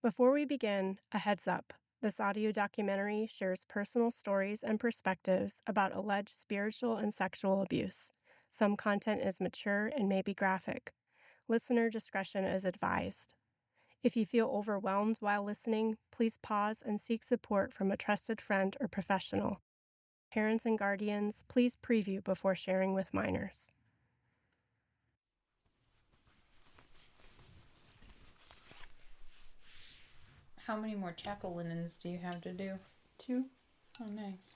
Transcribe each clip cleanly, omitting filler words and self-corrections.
Before we begin, a heads up. This audio documentary shares personal stories and perspectives about alleged spiritual and sexual abuse. Some content is mature and may be graphic. Listener discretion is advised. If you feel overwhelmed while listening, please pause and seek support from a trusted friend or professional. Parents and guardians, please preview before sharing with minors. How many more chapel linens do you have to do? 2. Oh, nice.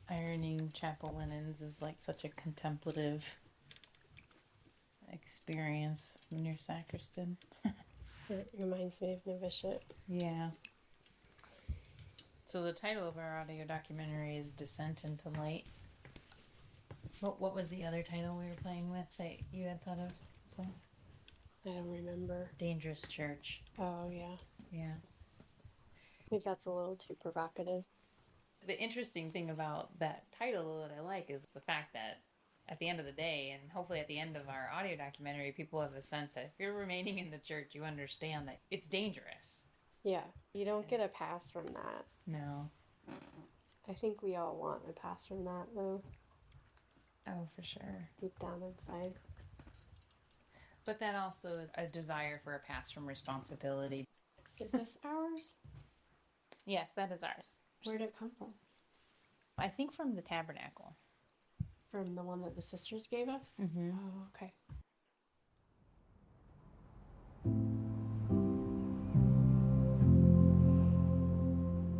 Ironing chapel linens is like such a contemplative experience when you're sacristan. It reminds me of novitiate. Yeah. So the title of our audio documentary is Descent into Light. What was the other title we were playing with that you had thought of? So I don't remember. Dangerous Church. Oh, yeah. Yeah. I think that's a little too provocative. The interesting thing about that title that I like is the fact that at the end of the day, and hopefully at the end of our audio documentary, people have a sense that if you're remaining in the church, you understand that it's dangerous. Yeah, you don't get a pass from that. No. I think we all want a pass from that, though. Oh, for sure. Deep down inside. But that also is a desire for a pass from responsibility. Is this ours? Yes, that is ours. Where did it come from? I think from the tabernacle. From the one that the sisters gave us? Mm-hmm. Oh, okay.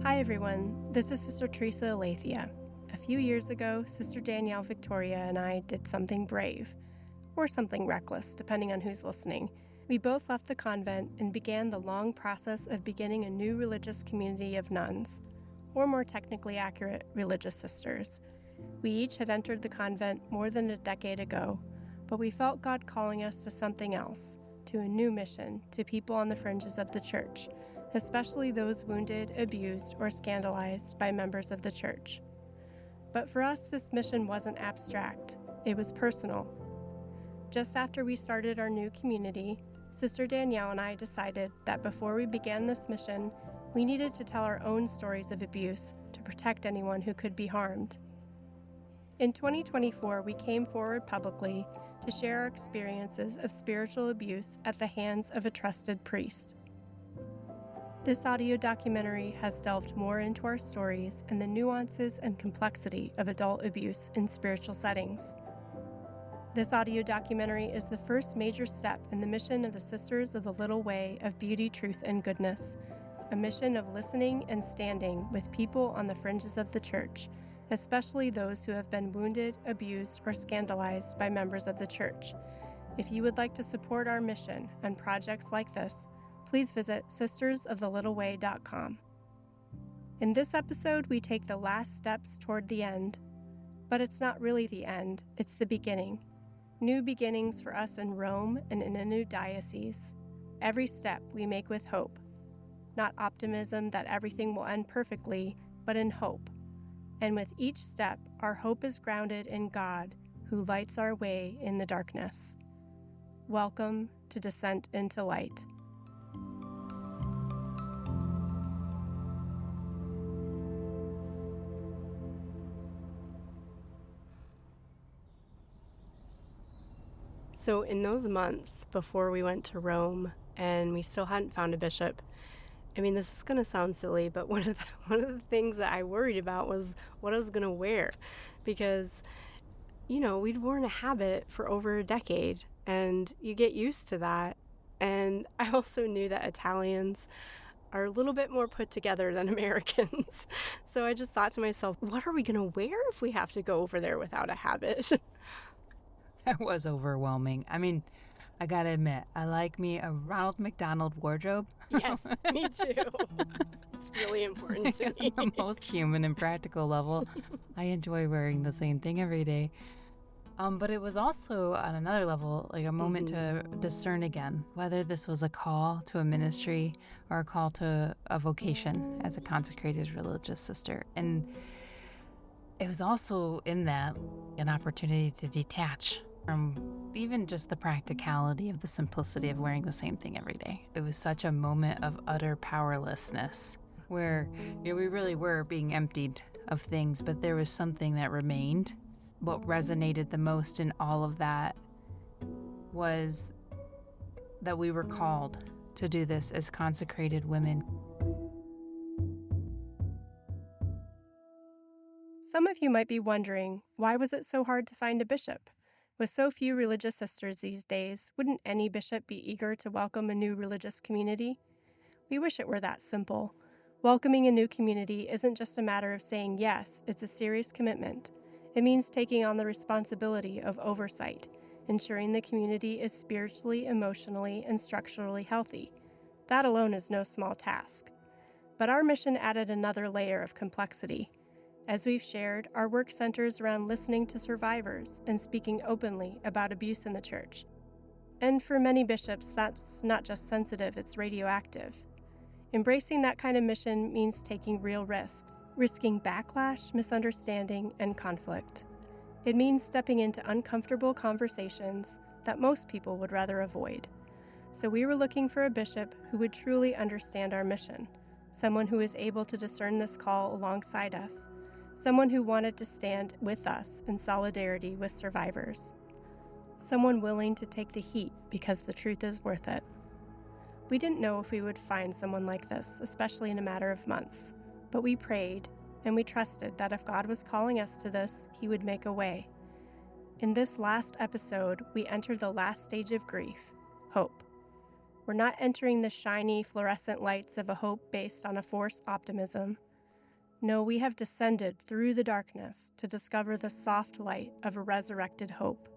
Hi, everyone. This is Sister Theresa Aletheia. A few years ago, Sister Danielle Victoria and I did something brave, or something reckless, depending on who's listening. We both left the convent and began the long process of beginning a new religious community of nuns, or more technically accurate, religious sisters. We each had entered the convent more than a decade ago, but we felt God calling us to something else, to a new mission, to people on the fringes of the church, especially those wounded, abused, or scandalized by members of the church. But for us, this mission wasn't abstract. It was personal. Just after we started our new community, Sister Danielle and I decided that before we began this mission, we needed to tell our own stories of abuse to protect anyone who could be harmed. In 2024, we came forward publicly to share our experiences of spiritual abuse at the hands of a trusted priest. This audio documentary has delved more into our stories and the nuances and complexity of adult abuse in spiritual settings. This audio documentary is the first major step in the mission of the Sisters of the Little Way of Beauty, Truth, and Goodness, a mission of listening and standing with people on the fringes of the church, especially those who have been wounded, abused, or scandalized by members of the church. If you would like to support our mission and projects like this, please visit sistersofthelittleWay.com. In this episode, we take the last steps toward the end, but it's not really the end, it's the beginning. New beginnings for us in Rome and in a new diocese. Every step we make with hope. Not optimism that everything will end perfectly, but in hope. And with each step, our hope is grounded in God, who lights our way in the darkness. Welcome to Descent into Light. So in those months before we went to Rome and we still hadn't found a bishop, I mean, this is going to sound silly, but one of the things that I worried about was what I was going to wear because, we'd worn a habit for over a decade and you get used to that. And I also knew that Italians are a little bit more put together than Americans. So I just thought to myself, what are we going to wear if we have to go over there without a habit? That was overwhelming. I mean, I gotta admit, I like me a Ronald McDonald wardrobe. Yes, me too. It's really important to me. On the most human and practical level, I enjoy wearing the same thing every day. But it was also, on another level, like a moment to discern again whether this was a call to a ministry or a call to a vocation as a consecrated religious sister. And it was also in that an opportunity to detach Even just the practicality of the simplicity of wearing the same thing every day. It was such a moment of utter powerlessness where we really were being emptied of things, but there was something that remained. What resonated the most in all of that was that we were called to do this as consecrated women. Some of you might be wondering, why was it so hard to find a bishop? With so few religious sisters these days, wouldn't any bishop be eager to welcome a new religious community? We wish it were that simple. Welcoming a new community isn't just a matter of saying yes, it's a serious commitment. It means taking on the responsibility of oversight, ensuring the community is spiritually, emotionally, and structurally healthy. That alone is no small task. But our mission added another layer of complexity. As we've shared, our work centers around listening to survivors and speaking openly about abuse in the church. And for many bishops, that's not just sensitive, it's radioactive. Embracing that kind of mission means taking real risks, risking backlash, misunderstanding, and conflict. It means stepping into uncomfortable conversations that most people would rather avoid. So we were looking for a bishop who would truly understand our mission, someone who is able to discern this call alongside us, someone who wanted to stand with us in solidarity with survivors, someone willing to take the heat because the truth is worth it. We didn't know if we would find someone like this, especially in a matter of months, but we prayed and we trusted that if God was calling us to this, He would make a way. In this last episode, we enter the last stage of grief, hope. We're not entering the shiny, fluorescent lights of a hope based on a forced optimism. No, we have descended through the darkness to discover the soft light of a resurrected hope,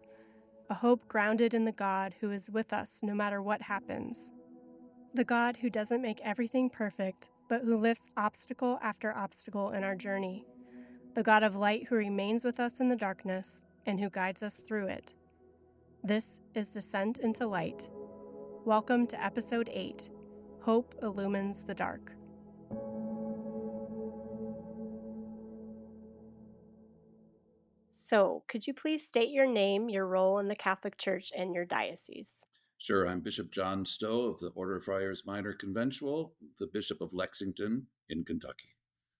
a hope grounded in the God who is with us no matter what happens, the God who doesn't make everything perfect, but who lifts obstacle after obstacle in our journey, the God of light who remains with us in the darkness and who guides us through it. This is Descent into Light. Welcome to Episode 8, Hope Illumines the Dark. So, could you please state your name, your role in the Catholic Church, and your diocese? Sure. I'm Bishop John Stowe of the Order of Friars Minor Conventual, the Bishop of Lexington in Kentucky.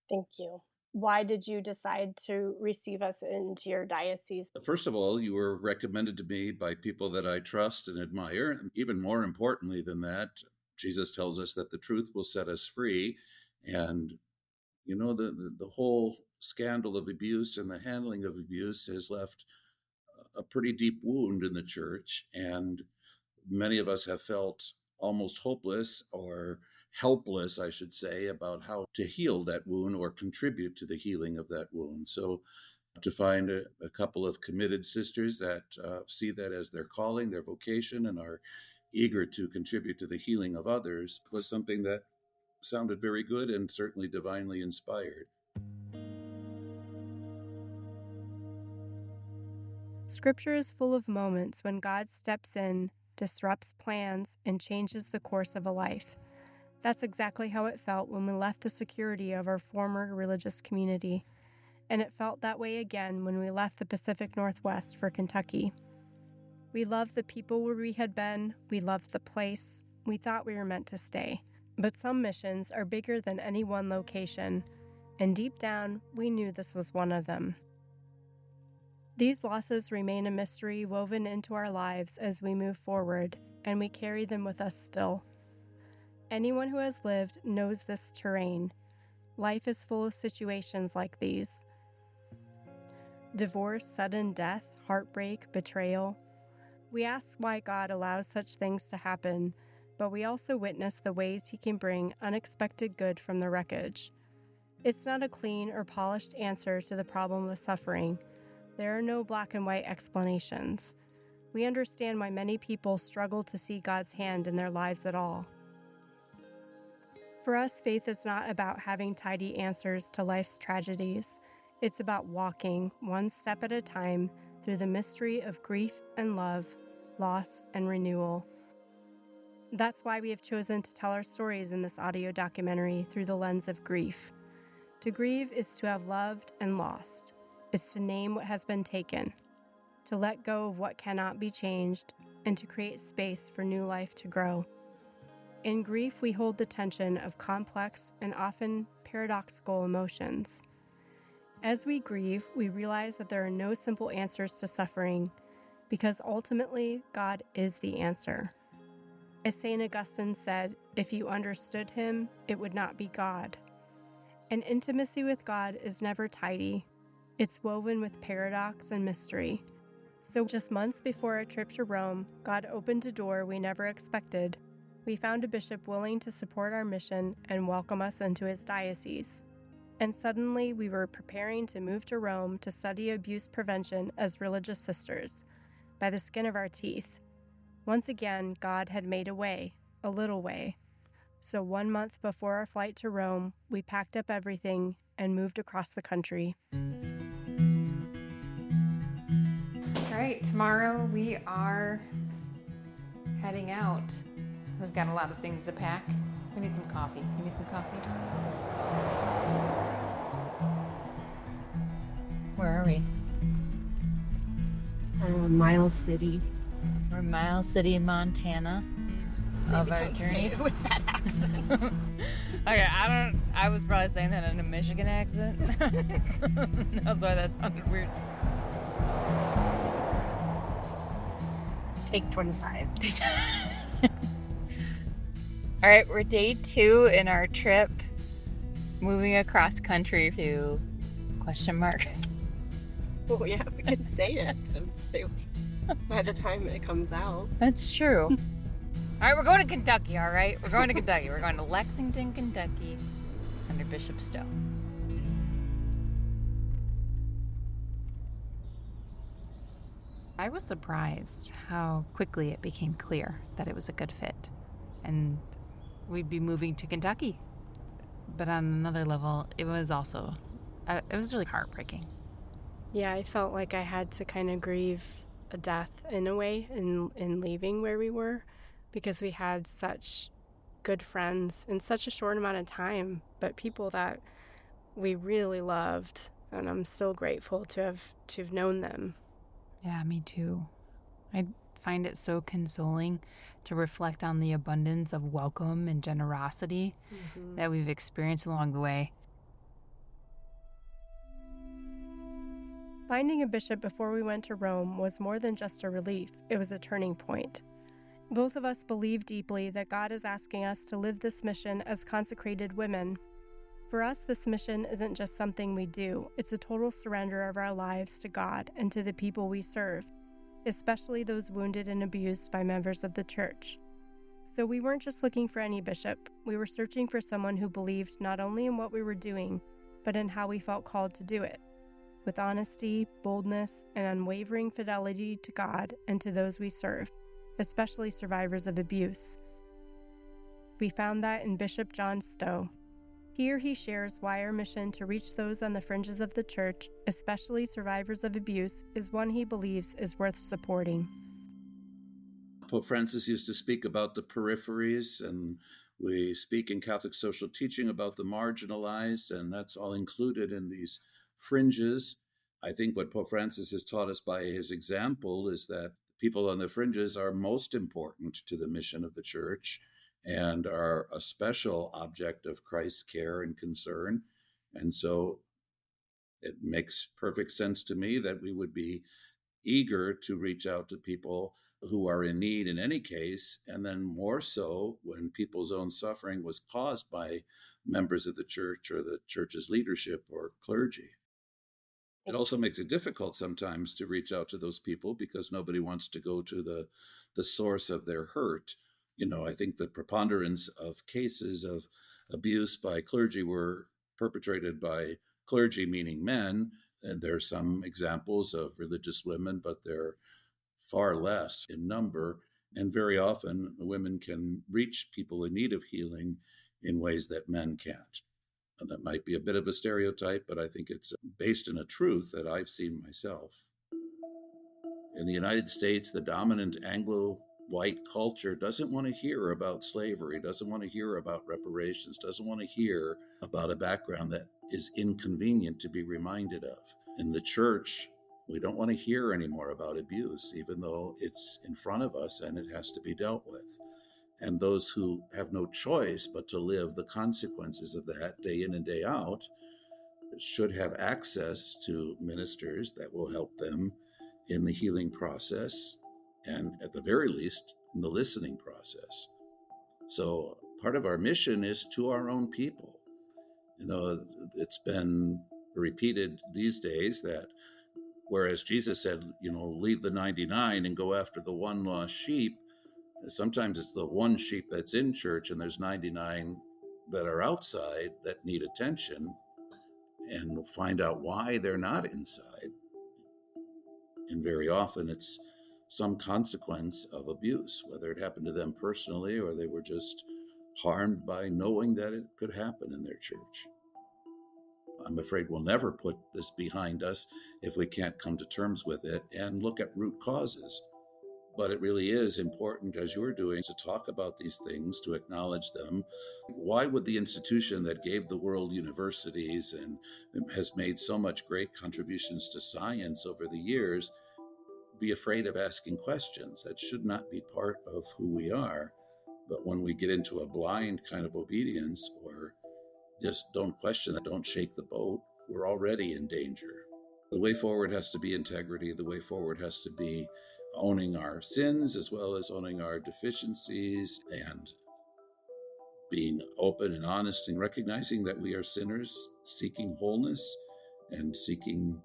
Thank you. Why did you decide to receive us into your diocese? First of all, you were recommended to me by people that I trust and admire. And even more importantly than that, Jesus tells us that the truth will set us free. And, the whole scandal of abuse and the handling of abuse has left a pretty deep wound in the church. And many of us have felt almost hopeless or helpless, I should say, about how to heal that wound or contribute to the healing of that wound. So to find a couple of committed sisters that see that as their calling, their vocation, and are eager to contribute to the healing of others was something that sounded very good and certainly divinely inspired. Scripture is full of moments when God steps in, disrupts plans, and changes the course of a life. That's exactly how it felt when we left the security of our former religious community. And it felt that way again when we left the Pacific Northwest for Kentucky. We loved the people where we had been, we loved the place, we thought we were meant to stay. But some missions are bigger than any one location, and deep down, we knew this was one of them. These losses remain a mystery woven into our lives as we move forward, and we carry them with us still. Anyone who has lived knows this terrain. Life is full of situations like these. Divorce, sudden death, heartbreak, betrayal. We ask why God allows such things to happen, but we also witness the ways He can bring unexpected good from the wreckage. It's not a clean or polished answer to the problem of suffering. There are no black and white explanations. We understand why many people struggle to see God's hand in their lives at all. For us, faith is not about having tidy answers to life's tragedies. It's about walking, one step at a time, through the mystery of grief and love, loss and renewal. That's why we have chosen to tell our stories in this audio documentary through the lens of grief. To grieve is to have loved and lost. It's to name what has been taken. to let go of what cannot be changed, and to create space for new life to grow. In grief, we hold the tension of complex and often paradoxical emotions. As we grieve, we realize that there are no simple answers to suffering, because ultimately, God is the answer. As St. Augustine said, if you understood him, it would not be God. An intimacy with God is never tidy. It's woven with paradox and mystery. So just months before our trip to Rome, God opened a door we never expected. We found a bishop willing to support our mission and welcome us into his diocese. And suddenly we were preparing to move to Rome to study abuse prevention as religious sisters, by the skin of our teeth. Once again, God had made a way, a little way. So 1 month before our flight to Rome, we packed up everything and moved across the country. All right, tomorrow we are heading out. We've got a lot of things to pack. We need some coffee. You need some coffee? Where are we? Miles City. We're in Miles City, Montana. Of our journey. With that accent. Okay, I was probably saying that in a Michigan accent. That's why that sounded weird. Take 25. All right, we're day 2 in our trip, moving across country to ? Oh yeah, we can say it. By the time it comes out. That's true. All right, we're going to Kentucky, all right? We're going to Kentucky. We're going to Lexington, Kentucky, under Bishop Stowe. I was surprised how quickly it became clear that it was a good fit, and we'd be moving to Kentucky. But on another level, it was also, it was really heartbreaking. Yeah, I felt like I had to kind of grieve a death in a way in leaving where we were, because we had such good friends in such a short amount of time, but people that we really loved, and I'm still grateful to have known them. Yeah, me too. I find it so consoling to reflect on the abundance of welcome and generosity that we've experienced along the way. Finding a bishop before we went to Rome was more than just a relief, it was a turning point. Both of us believe deeply that God is asking us to live this mission as consecrated women. For us, this mission isn't just something we do, it's a total surrender of our lives to God and to the people we serve, especially those wounded and abused by members of the church. So we weren't just looking for any bishop, we were searching for someone who believed not only in what we were doing, but in how we felt called to do it, with honesty, boldness, and unwavering fidelity to God and to those we serve, especially survivors of abuse. We found that in Bishop John Stowe. Here he shares why our mission to reach those on the fringes of the church, especially survivors of abuse, is one he believes is worth supporting. Pope Francis used to speak about the peripheries, and we speak in Catholic social teaching about the marginalized, and that's all included in these fringes. I think what Pope Francis has taught us by his example is that people on the fringes are most important to the mission of the church and are a special object of Christ's care and concern. And so it makes perfect sense to me that we would be eager to reach out to people who are in need in any case, and then more so when people's own suffering was caused by members of the church or the church's leadership or clergy. It also makes it difficult sometimes to reach out to those people because nobody wants to go to the source of their hurt. You know, I think the preponderance of cases of abuse by clergy were perpetrated by clergy, meaning men. And there are some examples of religious women, but they're far less in number. And very often women can reach people in need of healing in ways that men can't. And that might be a bit of a stereotype, but I think it's based in a truth that I've seen myself. In the United States, the dominant Anglo-white culture doesn't want to hear about slavery, doesn't want to hear about reparations, doesn't want to hear about a background that is inconvenient to be reminded of. In the church, We don't want to hear anymore about abuse, even though it's in front of us and it has to be dealt with. And those who have no choice but to live the consequences of that day in and day out should have access to ministers that will help them in the healing process, and at the very least, in the listening process. So part of our mission is to our own people. It's been repeated these days that whereas Jesus said, leave the 99 and go after the one lost sheep, sometimes it's the one sheep that's in church and there's 99 that are outside that need attention, and we'll find out why they're not inside. And very often it's some consequence of abuse, whether it happened to them personally or they were just harmed by knowing that it could happen in their church. I'm afraid we'll never put this behind us if we can't come to terms with it and look at root causes. But it really is important, as you're doing, to talk about these things, to acknowledge them. Why would the institution that gave the world universities and has made so much great contributions to science over the years be afraid of asking questions? That should not be part of who we are. But when we get into a blind kind of obedience, or just don't question that, don't shake the boat, we're already in danger. The way forward has to be integrity. The way forward has to be owning our sins as well as owning our deficiencies, and being open and honest and recognizing that we are sinners seeking wholeness and seeking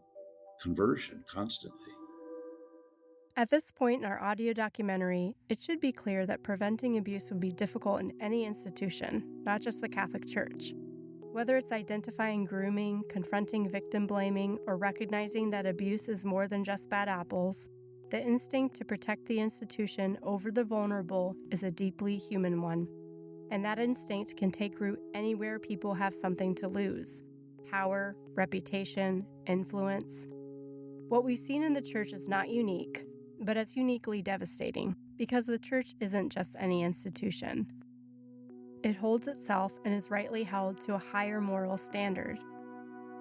conversion constantly. At this point in our audio documentary, it should be clear that preventing abuse would be difficult in any institution, not just the Catholic Church. Whether it's identifying grooming, confronting victim blaming, or recognizing that abuse is more than just bad apples, the instinct to protect the institution over the vulnerable is a deeply human one. And that instinct can take root anywhere people have something to lose: power, reputation, influence. What we've seen in the church is not unique, but it's uniquely devastating because the church isn't just any institution. It holds itself and is rightly held to a higher moral standard.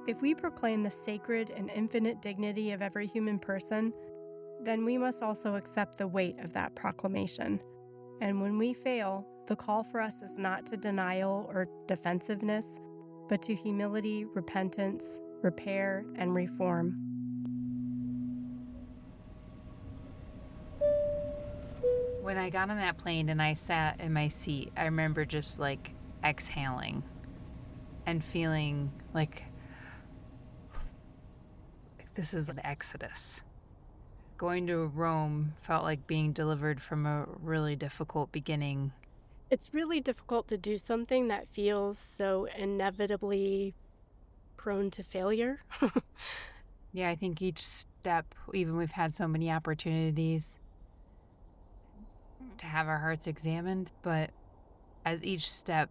If we proclaim the sacred and infinite dignity of every human person, then we must also accept the weight of that proclamation. And when we fail, the call for us is not to denial or defensiveness, but to humility, repentance, repair, and reform. When I got on that plane and I sat in my seat, I remember just exhaling and feeling like this is an exodus. Going to Rome felt like being delivered from a really difficult beginning. It's really difficult to do something that feels so inevitably prone to failure. Yeah, I think each step, even we've had so many opportunities to have our hearts examined, but as each step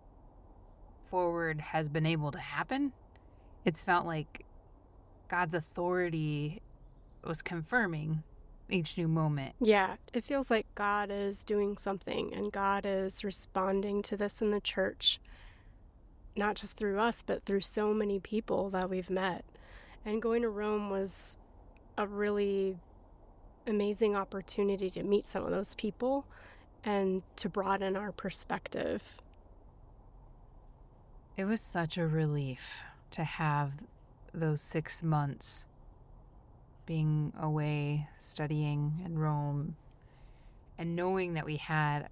forward has been able to happen, it's felt like God's authority was confirming each new moment. Yeah, it feels like God is doing something and God is responding to this in the church, not just through us, but through so many people that we've met. And going to Rome was a really amazing opportunity to meet some of those people and to broaden our perspective. It was such a relief to have those 6 months being away, studying in Rome, and knowing that we had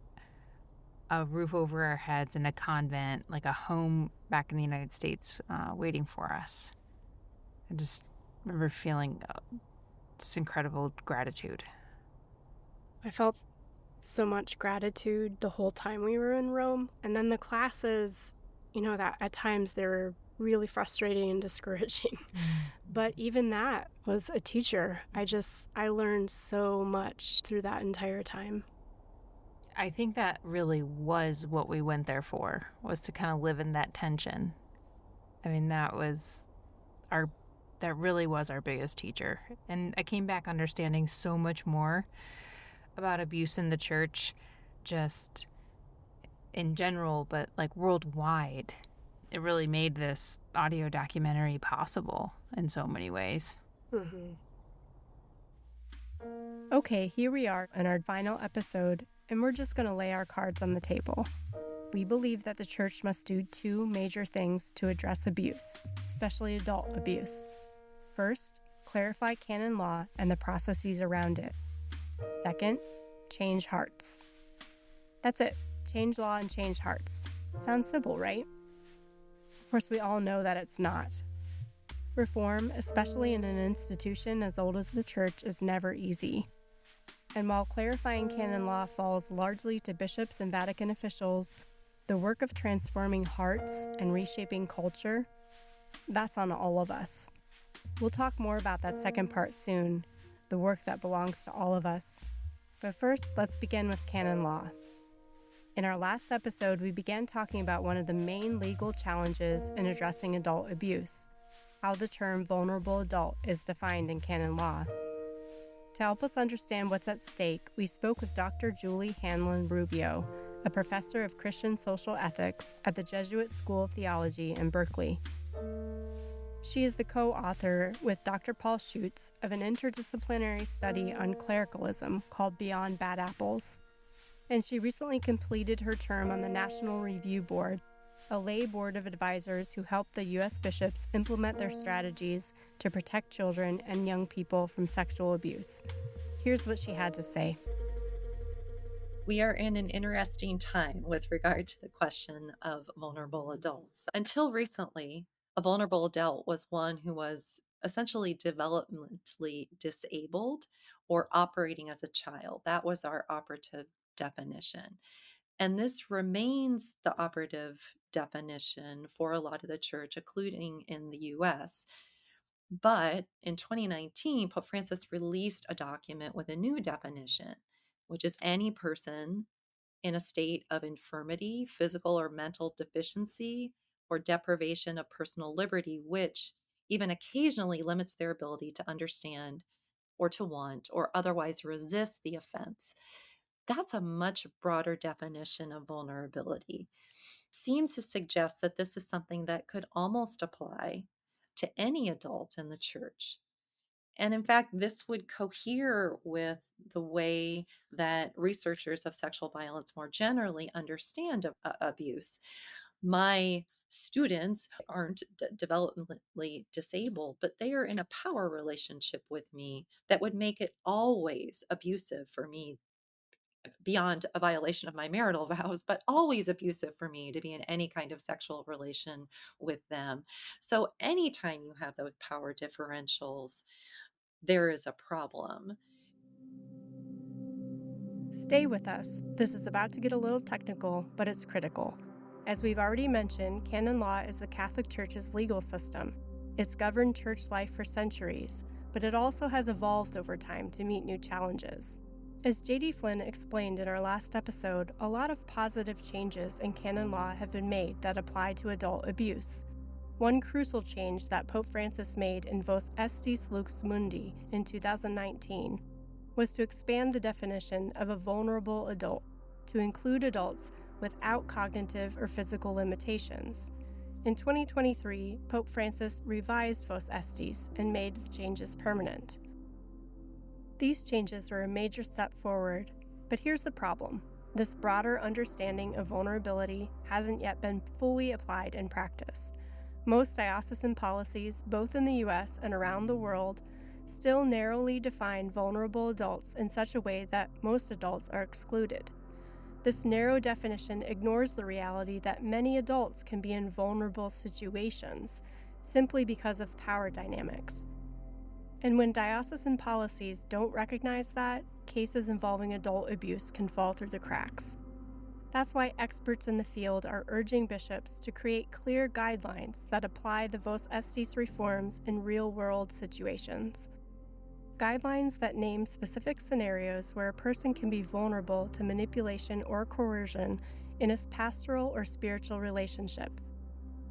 a roof over our heads in a convent, like a home back in the United States, waiting for us. I just remember feeling this incredible gratitude. I felt so much gratitude the whole time we were in Rome. And then the classes, that at times they were really frustrating and discouraging. But even that was a teacher. I learned so much through that entire time. I think that really was what we went there for, was to kind of live in that tension. I mean, that really was our biggest teacher. And I came back understanding so much more about abuse in the church, just in general, but worldwide. It really made this audio documentary possible in so many ways. Mm-hmm. Okay, here we are in our final episode, and we're just going to lay our cards on the table. We believe that the church must do two major things to address abuse, especially adult abuse. First, clarify canon law and the processes around it. Second, change hearts. That's it. Change law and change hearts. Sounds simple, right? Of course, we all know that it's not. Reform, especially in an institution as old as the church, is never easy. And while clarifying canon law falls largely to bishops and Vatican officials, the work of transforming hearts and reshaping culture, that's on all of us. We'll talk more about that second part soon, the work that belongs to all of us. But first, let's begin with canon law. In our last episode, we began talking about one of the main legal challenges in addressing adult abuse, how the term vulnerable adult is defined in canon law. To help us understand what's at stake, we spoke with Dr. Julie Hanlon Rubio, a professor of Christian social ethics at the Jesuit School of Theology in Berkeley. She is the co-author with Dr. Paul Schutz of an interdisciplinary study on clericalism called Beyond Bad Apples. And she recently completed her term on the National Review Board, a lay board of advisors who help the U.S. bishops implement their strategies to protect children and young people from sexual abuse. Here's what she had to say. We are in an interesting time with regard to the question of vulnerable adults. Until recently, a vulnerable adult was one who was essentially developmentally disabled or operating as a child. That was our operative definition. And this remains the operative definition for a lot of the church, including in the US. But in 2019, Pope Francis released a document with a new definition, which is any person in a state of infirmity, physical or mental deficiency, or deprivation of personal liberty, which even occasionally limits their ability to understand or to want or otherwise resist the offense. That's a much broader definition of vulnerability. Seems to suggest that this is something that could almost apply to any adult in the church. And in fact, this would cohere with the way that researchers of sexual violence more generally understand abuse. My students aren't developmentally disabled, but they are in a power relationship with me that would make it always abusive for me, beyond a violation of my marital vows, but always abusive for me to be in any kind of sexual relation with them. So anytime you have those power differentials, there is a problem. Stay with us. This is about to get a little technical, but it's critical. As we've already mentioned, canon law is the Catholic Church's legal system. It's governed church life for centuries, but it also has evolved over time to meet new challenges. As J.D. Flynn explained in our last episode, a lot of positive changes in canon law have been made that apply to adult abuse. One crucial change that Pope Francis made in Vos Estis Lux Mundi in 2019 was to expand the definition of a vulnerable adult to include adults without cognitive or physical limitations. In 2023, Pope Francis revised Vos Estis and made the changes permanent. These changes were a major step forward, but here's the problem. This broader understanding of vulnerability hasn't yet been fully applied in practice. Most diocesan policies, both in the U.S. and around the world, still narrowly define vulnerable adults in such a way that most adults are excluded. This narrow definition ignores the reality that many adults can be in vulnerable situations simply because of power dynamics. And when diocesan policies don't recognize that, cases involving adult abuse can fall through the cracks. That's why experts in the field are urging bishops to create clear guidelines that apply the Vos Estis reforms in real-world situations. Guidelines that name specific scenarios where a person can be vulnerable to manipulation or coercion in a pastoral or spiritual relationship.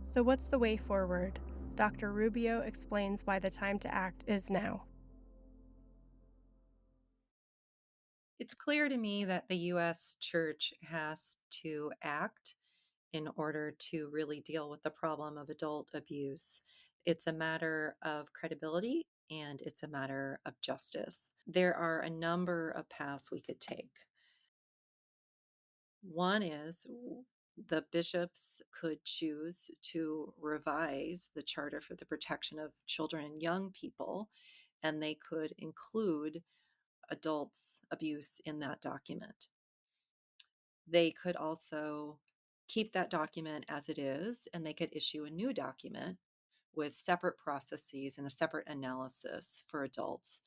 So what's the way forward? Dr. Rubio explains why the time to act is now. It's clear to me that the U.S. Church has to act in order to really deal with the problem of adult abuse. It's a matter of credibility and it's a matter of justice. There are a number of paths we could take. One is the bishops could choose to revise the Charter for the Protection of Children and Young People, and they could include adults' abuse in that document. They could also keep that document as it is, and they could issue a new document with separate processes and a separate analysis for adults.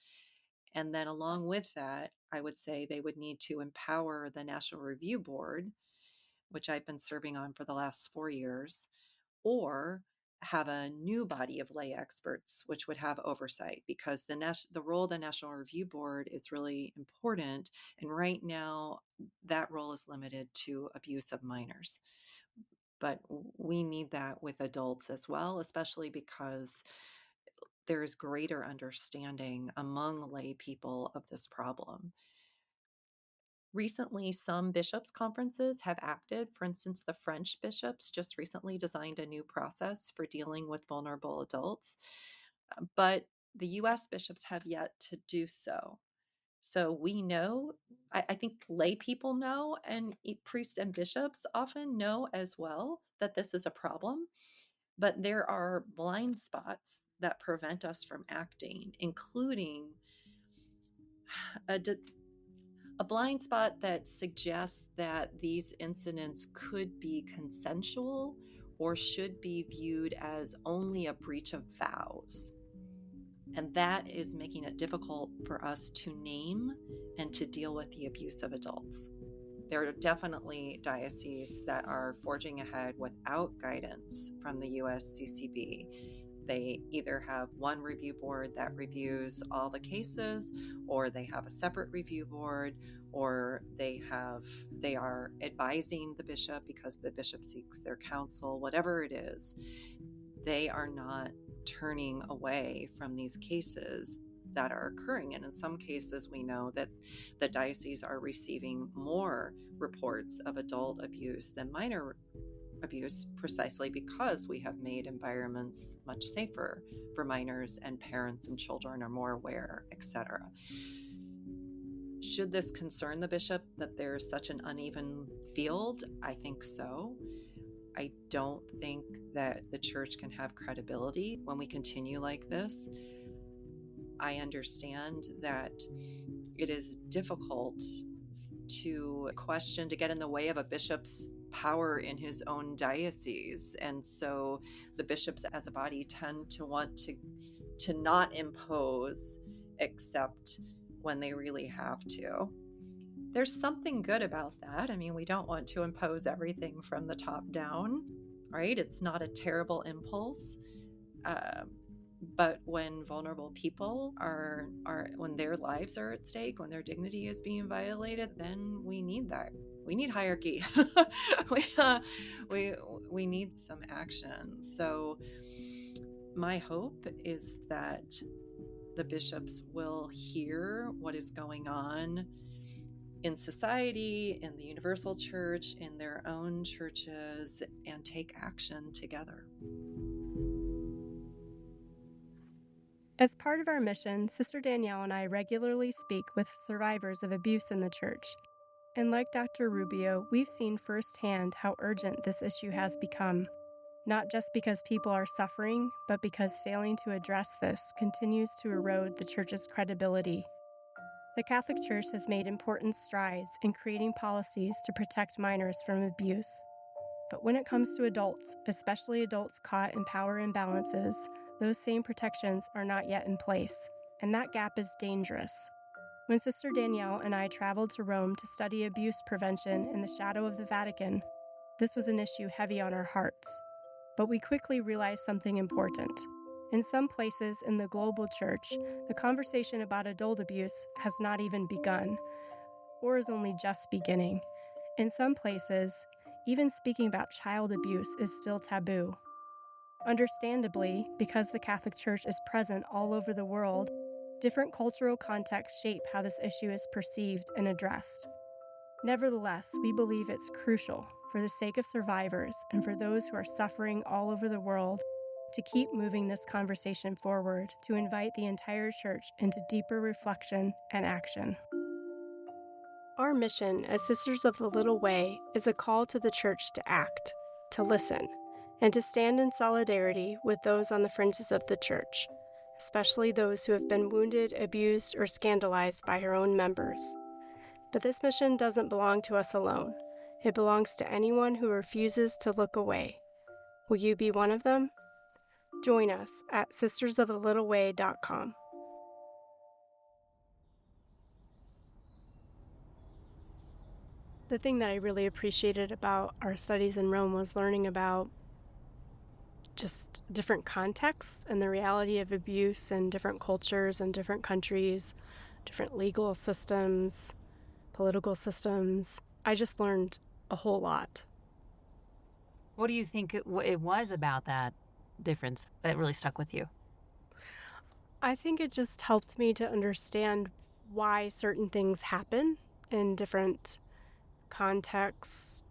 And then along with that, I would say they would need to empower the National Review Board, which I've been serving on for the last 4 years, or have a new body of lay experts, which would have oversight, because the role of the National Review Board is really important. And right now, that role is limited to abuse of minors. But we need that with adults as well, especially because there is greater understanding among lay people of this problem. Recently, some bishops' conferences have acted. For instance, the French bishops just recently designed a new process for dealing with vulnerable adults, but the US bishops have yet to do so. So we know, I think lay people know, and priests and bishops often know as well that this is a problem, but there are blind spots that prevent us from acting, including a blind spot that suggests that these incidents could be consensual or should be viewed as only a breach of vows. And that is making it difficult for us to name and to deal with the abuse of adults. There are definitely dioceses that are forging ahead without guidance from the USCCB. They either have one review board that reviews all the cases, or they have a separate review board, or they are advising the bishop because the bishop seeks their counsel. Whatever it is, they are not turning away from these cases that are occurring. And in some cases, we know that the dioceses are receiving more reports of adult abuse than minor abuse, precisely because we have made environments much safer for minors, and parents and children are more aware, etc. Should this concern the bishop that there's such an uneven field? I think so. I don't think that the church can have credibility when we continue like this. I understand that it is difficult to get in the way of a bishop's power in his own diocese. And so the bishops as a body tend to want to not impose except when they really have to. There's something good about that. I mean, we don't want to impose everything from the top down, right? It's not a terrible impulse. But when vulnerable people are when their lives are at stake, when their dignity is being violated, then we need that. We need hierarchy. we need some action. So my hope is that the bishops will hear what is going on in society, in the universal church, in their own churches, and take action together. As part of our mission, Sister Danielle and I regularly speak with survivors of abuse in the church. And like Dr. Rubio, we've seen firsthand how urgent this issue has become, not just because people are suffering, but because failing to address this continues to erode the church's credibility. The Catholic Church has made important strides in creating policies to protect minors from abuse. But when it comes to adults, especially adults caught in power imbalances, those same protections are not yet in place, and that gap is dangerous. When Sister Danielle and I traveled to Rome to study abuse prevention in the shadow of the Vatican, this was an issue heavy on our hearts. But we quickly realized something important. In some places in the global church, the conversation about adult abuse has not even begun, or is only just beginning. In some places, even speaking about child abuse is still taboo. Understandably, because the Catholic Church is present all over the world, different cultural contexts shape how this issue is perceived and addressed. Nevertheless, we believe it's crucial, for the sake of survivors and for those who are suffering all over the world, to keep moving this conversation forward, to invite the entire church into deeper reflection and action. Our mission as Sisters of the Little Way is a call to the church to act, to listen, and to stand in solidarity with those on the fringes of the church, especially those who have been wounded, abused, or scandalized by her own members. But this mission doesn't belong to us alone. It belongs to anyone who refuses to look away. Will you be one of them? Join us at sistersofthelittleWay.com. The thing that I really appreciated about our studies in Rome was learning about just different contexts and the reality of abuse in different cultures and different countries, different legal systems, political systems. I just learned a whole lot. What do you think it was about that difference that really stuck with you? I think it just helped me to understand why certain things happen in different contexts,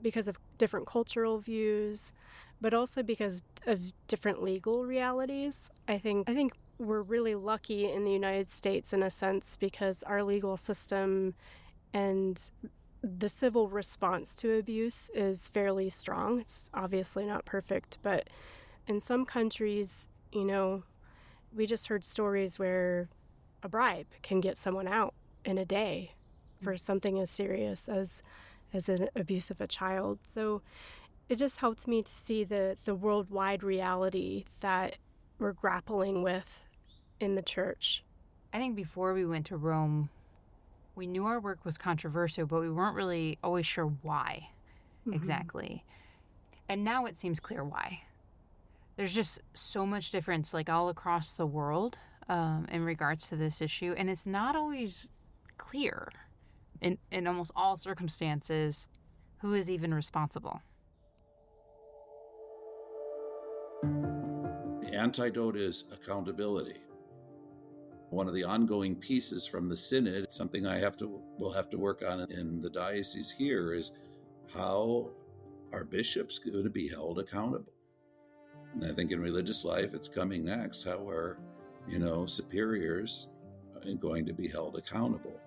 because of different cultural views, but also because of different legal realities. I think we're really lucky in the United States in a sense because our legal system and the civil response to abuse is fairly strong. It's obviously not perfect, but in some countries, we just heard stories where a bribe can get someone out in a day for something as serious as an abuse of a child. So it just helped me to see the worldwide reality that we're grappling with in the church. I think before we went to Rome, we knew our work was controversial, but we weren't really always sure why exactly. And now it seems clear why. There's just so much difference, like all across the world, in regards to this issue. And it's not always clear in almost all circumstances who is even responsible. The antidote is accountability. One of the ongoing pieces from the synod, something we'll have to work on in the diocese here, is how are bishops going to be held accountable? And I think in religious life, it's coming next. How are, superiors going to be held accountable?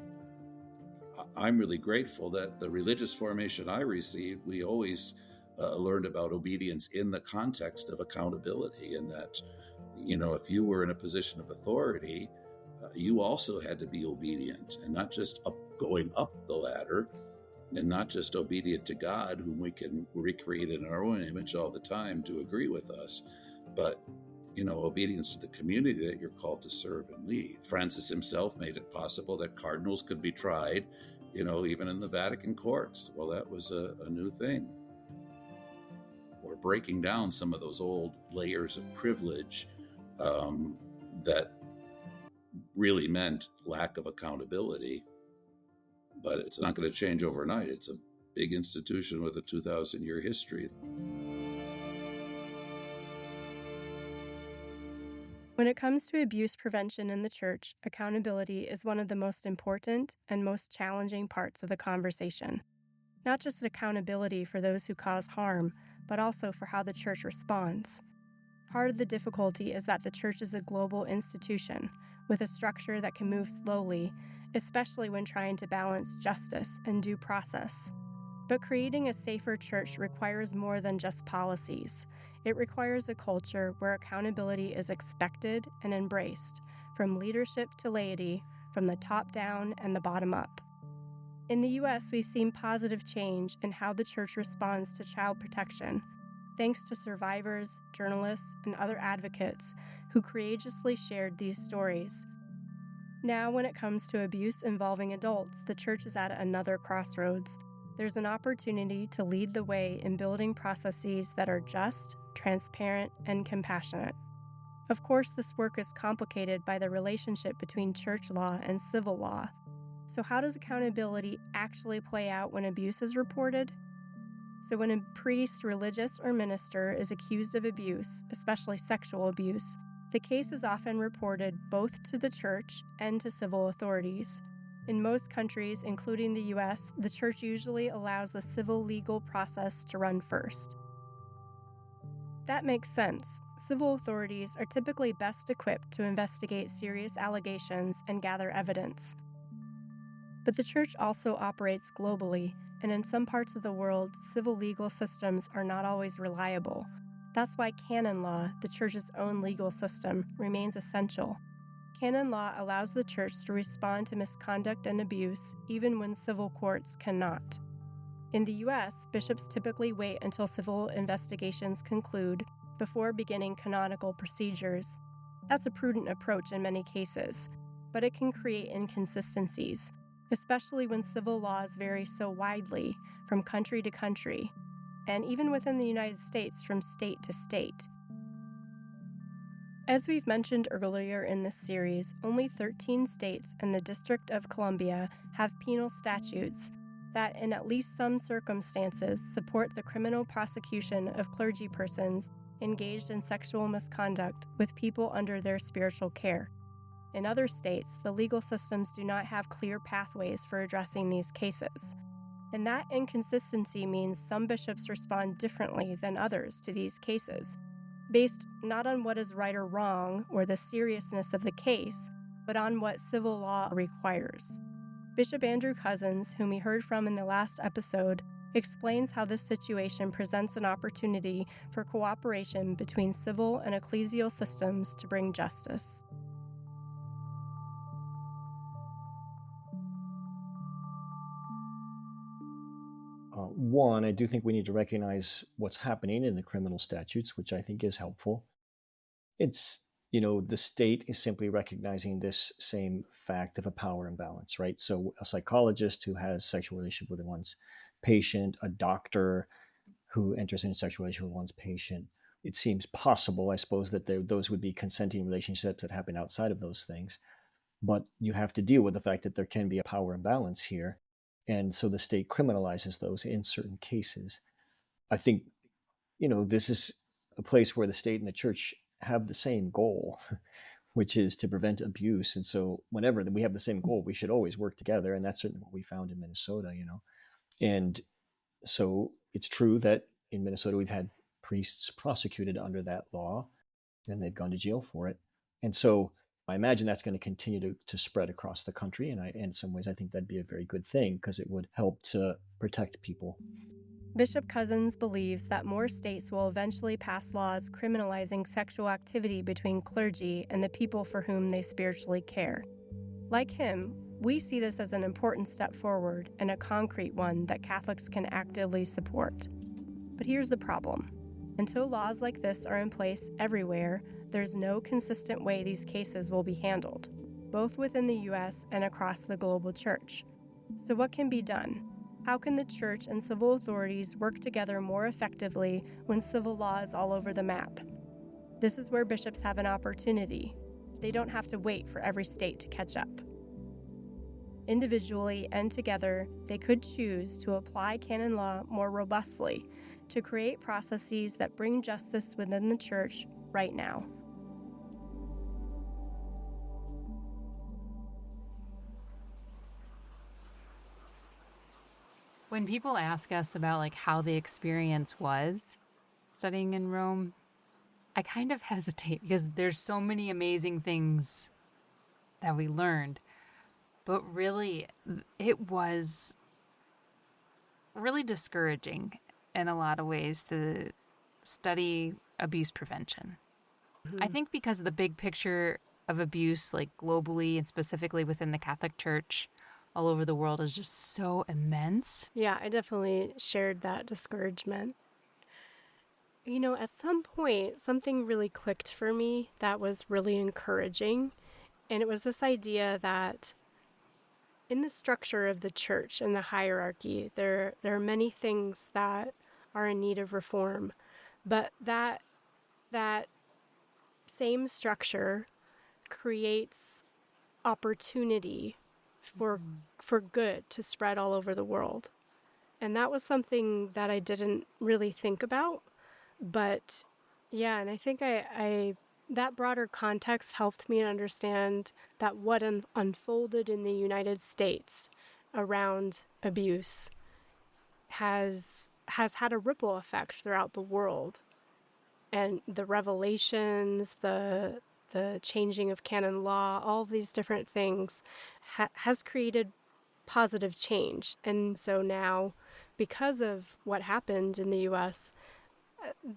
I'm really grateful that the religious formation I received, we always learned about obedience in the context of accountability, and that, if you were in a position of authority, you also had to be obedient, and not just going up the ladder, and not just obedient to God, whom we can recreate in our own image all the time to agree with us, but obedience to the community that you're called to serve and lead. Francis himself made it possible that cardinals could be tried, even in the Vatican courts. Well, that was a new thing. We're breaking down some of those old layers of privilege that really meant lack of accountability. But it's not going to change overnight. It's a big institution with a 2,000-year history. When it comes to abuse prevention in the church, accountability is one of the most important and most challenging parts of the conversation. Not just accountability for those who cause harm, but also for how the church responds. Part of the difficulty is that the church is a global institution with a structure that can move slowly, especially when trying to balance justice and due process. But creating a safer church requires more than just policies. It requires a culture where accountability is expected and embraced, from leadership to laity, from the top down and the bottom up. In the U.S., we've seen positive change in how the church responds to child protection, thanks to survivors, journalists, and other advocates who courageously shared these stories. Now, when it comes to abuse involving adults, the church is at another crossroads. There's an opportunity to lead the way in building processes that are just, transparent, and compassionate. Of course, this work is complicated by the relationship between church law and civil law. So how does accountability actually play out when abuse is reported? So when a priest, religious, or minister is accused of abuse, especially sexual abuse, the case is often reported both to the church and to civil authorities. In most countries, including the U.S., the church usually allows the civil legal process to run first. That makes sense. Civil authorities are typically best equipped to investigate serious allegations and gather evidence. But the church also operates globally, and in some parts of the world, civil legal systems are not always reliable. That's why canon law, the church's own legal system, remains essential. Canon law allows the church to respond to misconduct and abuse even when civil courts cannot. In the U.S., bishops typically wait until civil investigations conclude before beginning canonical procedures. That's a prudent approach in many cases, but it can create inconsistencies, especially when civil laws vary so widely from country to country, and even within the United States from state to state. As we've mentioned earlier in this series, only 13 states and the District of Columbia have penal statutes that, in at least some circumstances, support the criminal prosecution of clergy persons engaged in sexual misconduct with people under their spiritual care. In other states, the legal systems do not have clear pathways for addressing these cases. And that inconsistency means some bishops respond differently than others to these cases, based not on what is right or wrong or the seriousness of the case, but on what civil law requires. Bishop Andrew Cousins, whom we heard from in the last episode, explains how this situation presents an opportunity for cooperation between civil and ecclesial systems to bring justice. One, I do think we need to recognize what's happening in the criminal statutes, which I think is helpful. It's, the state is simply recognizing this same fact of a power imbalance, right? So a psychologist who has sexual relationship with one's patient, a doctor who enters into sexual relationship with one's patient. It seems possible, I suppose, that those would be consenting relationships that happen outside of those things. But you have to deal with the fact that there can be a power imbalance here. And so the state criminalizes those in certain cases. I think, this is a place where the state and the church have the same goal, which is to prevent abuse. And so whenever we have the same goal, we should always work together. And that's certainly what we found in Minnesota, And so it's true that in Minnesota, we've had priests prosecuted under that law, and they've gone to jail for it. And so I imagine that's going to continue to spread across the country. And in some ways, I think that'd be a very good thing because it would help to protect people. Bishop Cousins believes that more states will eventually pass laws criminalizing sexual activity between clergy and the people for whom they spiritually care. Like him, we see this as an important step forward and a concrete one that Catholics can actively support. But here's the problem. Until laws like this are in place everywhere, there's no consistent way these cases will be handled, both within the U.S. and across the global church. So what can be done? How can the church and civil authorities work together more effectively when civil law is all over the map? This is where bishops have an opportunity. They don't have to wait for every state to catch up. Individually and together, they could choose to apply canon law more robustly to create processes that bring justice within the church right now. When people ask us about how the experience was studying in Rome, I kind of hesitate because there's so many amazing things that we learned. But really, it was really discouraging in a lot of ways to study abuse prevention. Mm-hmm. I think because the big picture of abuse, globally and specifically within the Catholic Church all over the world, is just so immense. Yeah, I definitely shared that discouragement. At some point, something really clicked for me that was really encouraging. And it was this idea that in the structure of the church and the hierarchy, there are many things that are in need of reform, but that same structure creates opportunity for good to spread all over the world. And that was something that I didn't really think about, but yeah, and I think I that broader context helped me understand that what unfolded in the United States around abuse has had a ripple effect throughout the world. And the revelations, the changing of canon law, all of these different things has created positive change. And so now, because of what happened in the U.S.,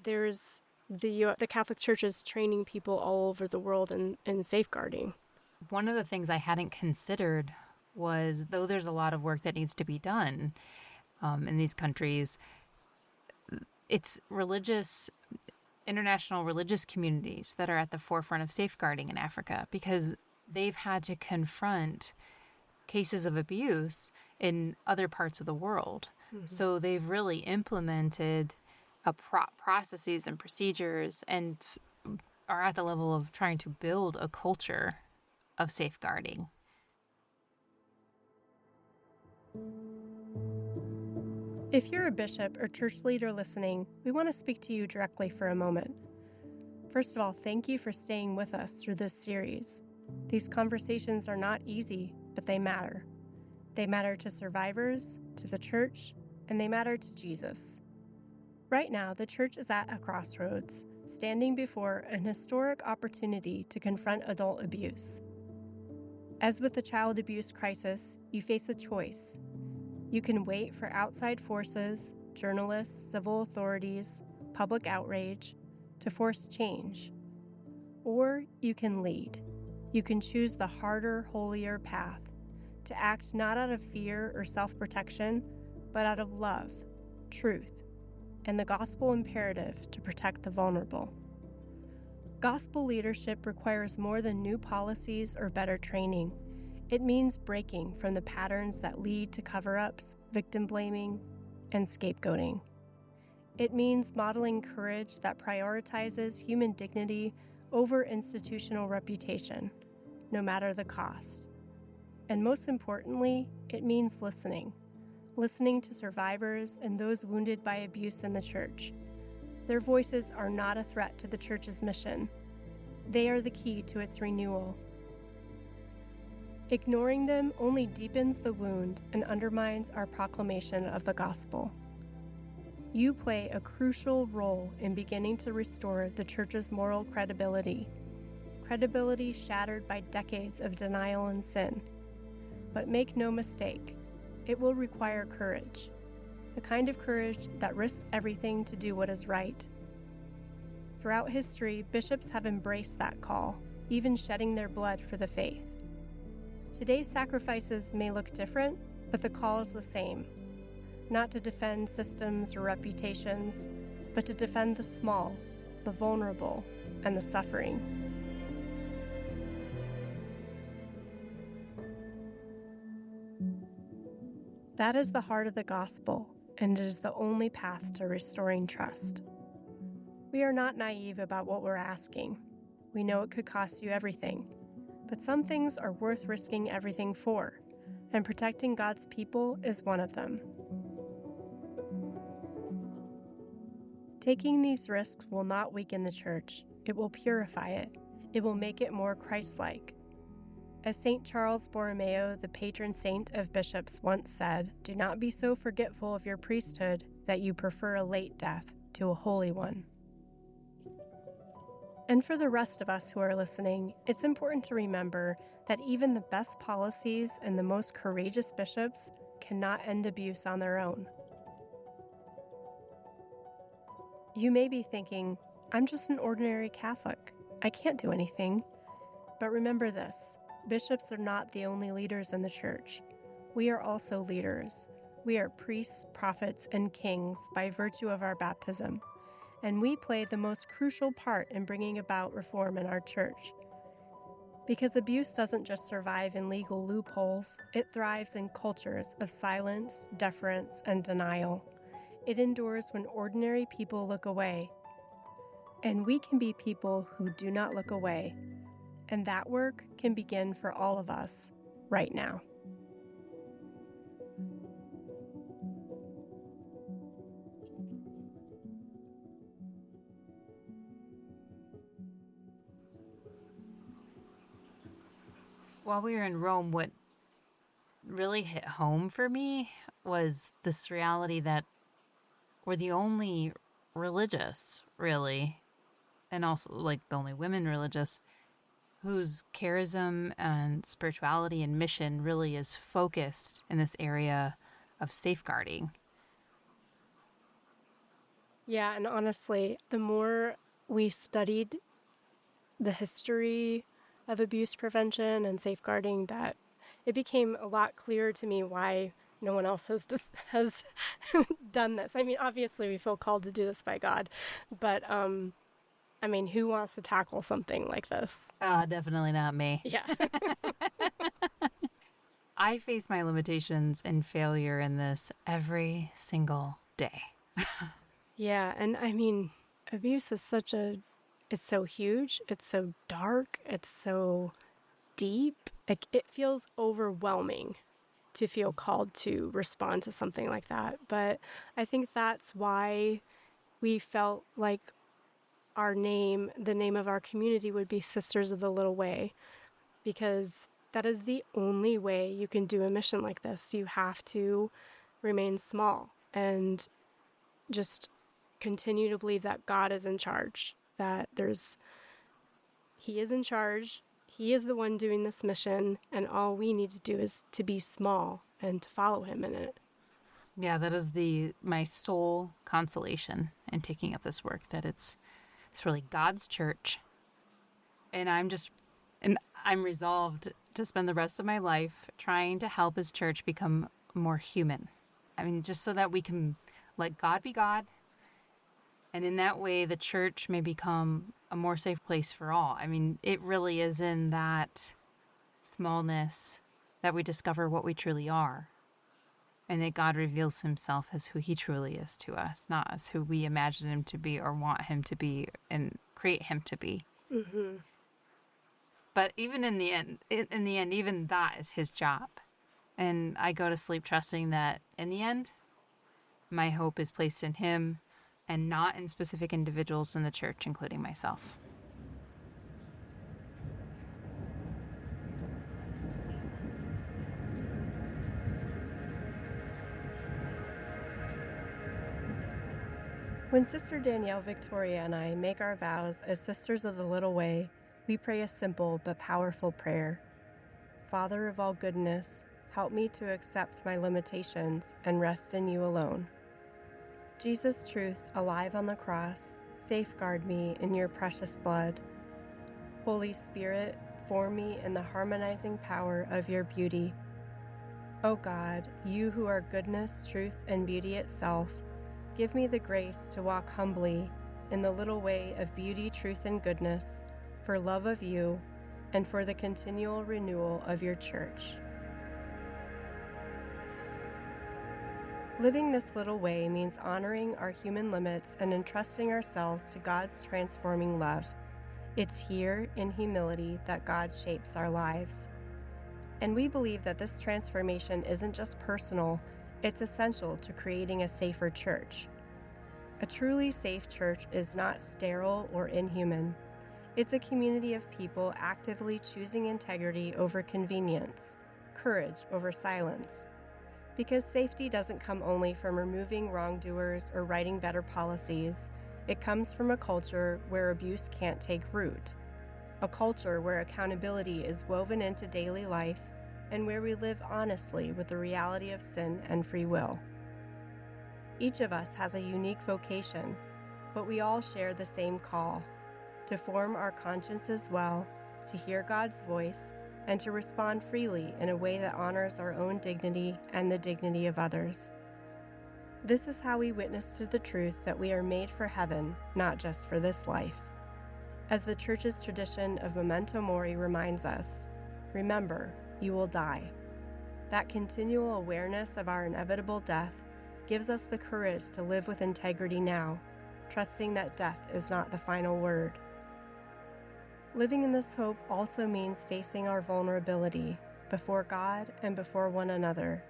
there's the Catholic Church is training people all over the world in safeguarding. One of the things I hadn't considered was, though there's a lot of work that needs to be done in these countries, it's international religious communities that are at the forefront of safeguarding in Africa, because they've had to confront cases of abuse in other parts of the world. Mm-hmm. So they've really implemented processes and procedures and are at the level of trying to build a culture of safeguarding. If you're a bishop or church leader listening, we want to speak to you directly for a moment. First of all, thank you for staying with us through this series. These conversations are not easy, but they matter. They matter to survivors, to the church, and they matter to Jesus. Right now, the church is at a crossroads, standing before an historic opportunity to confront adult abuse. As with the child abuse crisis, you face a choice. You can wait for outside forces, journalists, civil authorities, public outrage to force change. Or you can lead. You can choose the harder, holier path, to act not out of fear or self-protection, but out of love, truth, and the gospel imperative to protect the vulnerable. Gospel leadership requires more than new policies or better training. It means breaking from the patterns that lead to cover-ups, victim blaming, and scapegoating. It means modeling courage that prioritizes human dignity over institutional reputation, no matter the cost. And most importantly, it means listening to survivors and those wounded by abuse in the church. Their voices are not a threat to the church's mission. They are the key to its renewal. Ignoring them only deepens the wound and undermines our proclamation of the gospel. You play a crucial role in beginning to restore the church's moral credibility shattered by decades of denial and sin. But make no mistake, it will require courage, the kind of courage that risks everything to do what is right. Throughout history, bishops have embraced that call, even shedding their blood for the faith. Today's sacrifices may look different, but the call is the same. Not to defend systems or reputations, but to defend the small, the vulnerable, and the suffering. That is the heart of the gospel, and it is the only path to restoring trust. We are not naive about what we're asking. We know it could cost you everything, but some things are worth risking everything for, and protecting God's people is one of them. Taking these risks will not weaken the church. It will purify it. It will make it more Christ-like. As St. Charles Borromeo, the patron saint of bishops, once said, "Do not be so forgetful of your priesthood that you prefer a late death to a holy one." And for the rest of us who are listening, it's important to remember that even the best policies and the most courageous bishops cannot end abuse on their own. You may be thinking, "I'm just an ordinary Catholic. I can't do anything." But remember this. Bishops are not the only leaders in the church. We are also leaders. We are priests, prophets, and kings by virtue of our baptism, and we play the most crucial part in bringing about reform in our church. Because abuse doesn't just survive in legal loopholes, it thrives in cultures of silence, deference, and denial. It endures when ordinary people look away. And we can be people who do not look away. And that work can begin for all of us right now. While we were in Rome, what really hit home for me was this reality that we're the only religious, really, and also like the only women religious, whose charism and spirituality and mission really is focused in this area of safeguarding. Yeah, and honestly, the more we studied the history of abuse prevention and safeguarding, that it became a lot clearer to me why no one else has done this. I mean, obviously we feel called to do this by God, but I mean, who wants to tackle something like this? Definitely not me. Yeah. I face my limitations and failure in this every single day. Yeah, and I mean, abuse is it's so huge, it's so dark, it's so deep. It feels overwhelming to feel called to respond to something like that. But I think that's why we felt like the name of our community would be Sisters of the Little Way, because that is the only way you can do a mission like this. You have to remain small and just continue to believe that God is in charge, that He is in charge. He is the one doing this mission, and all we need to do is to be small and to follow Him in it. Yeah, that is my sole consolation in taking up this work, that it's really God's church. And I'm resolved to spend the rest of my life trying to help His church become more human. I mean, just so that we can let God be God. And in that way, the church may become a more safe place for all. I mean, it really is in that smallness that we discover what we truly are. And that God reveals Himself as who He truly is to us, not as who we imagine Him to be or want Him to be and create Him to be. Mm-hmm. But even in the end, even that is His job. And I go to sleep trusting that in the end, my hope is placed in Him and not in specific individuals in the church, including myself. When Sister Danielle Victoria and I make our vows as Sisters of the Little Way, we pray a simple but powerful prayer. Father of all goodness, help me to accept my limitations and rest in You alone. Jesus' truth, alive on the cross, safeguard me in Your precious blood. Holy Spirit, form me in the harmonizing power of Your beauty. O God, You who are goodness, truth, and beauty itself, give me the grace to walk humbly in the little way of beauty, truth, and goodness, for love of You, and for the continual renewal of Your church. Living this little way means honoring our human limits and entrusting ourselves to God's transforming love. It's here, in humility, that God shapes our lives. And we believe that this transformation isn't just personal, it's essential to creating a safer church. A truly safe church is not sterile or inhuman. It's a community of people actively choosing integrity over convenience, courage over silence. Because safety doesn't come only from removing wrongdoers or writing better policies, it comes from a culture where abuse can't take root, a culture where accountability is woven into daily life, and where we live honestly with the reality of sin and free will. Each of us has a unique vocation, but we all share the same call: to form our consciences well, to hear God's voice, and to respond freely in a way that honors our own dignity and the dignity of others. This is how we witness to the truth that we are made for heaven, not just for this life. As the Church's tradition of memento mori reminds us, remember, you will die. That continual awareness of our inevitable death gives us the courage to live with integrity now, trusting that death is not the final word. Living in this hope also means facing our vulnerability before God and before one another.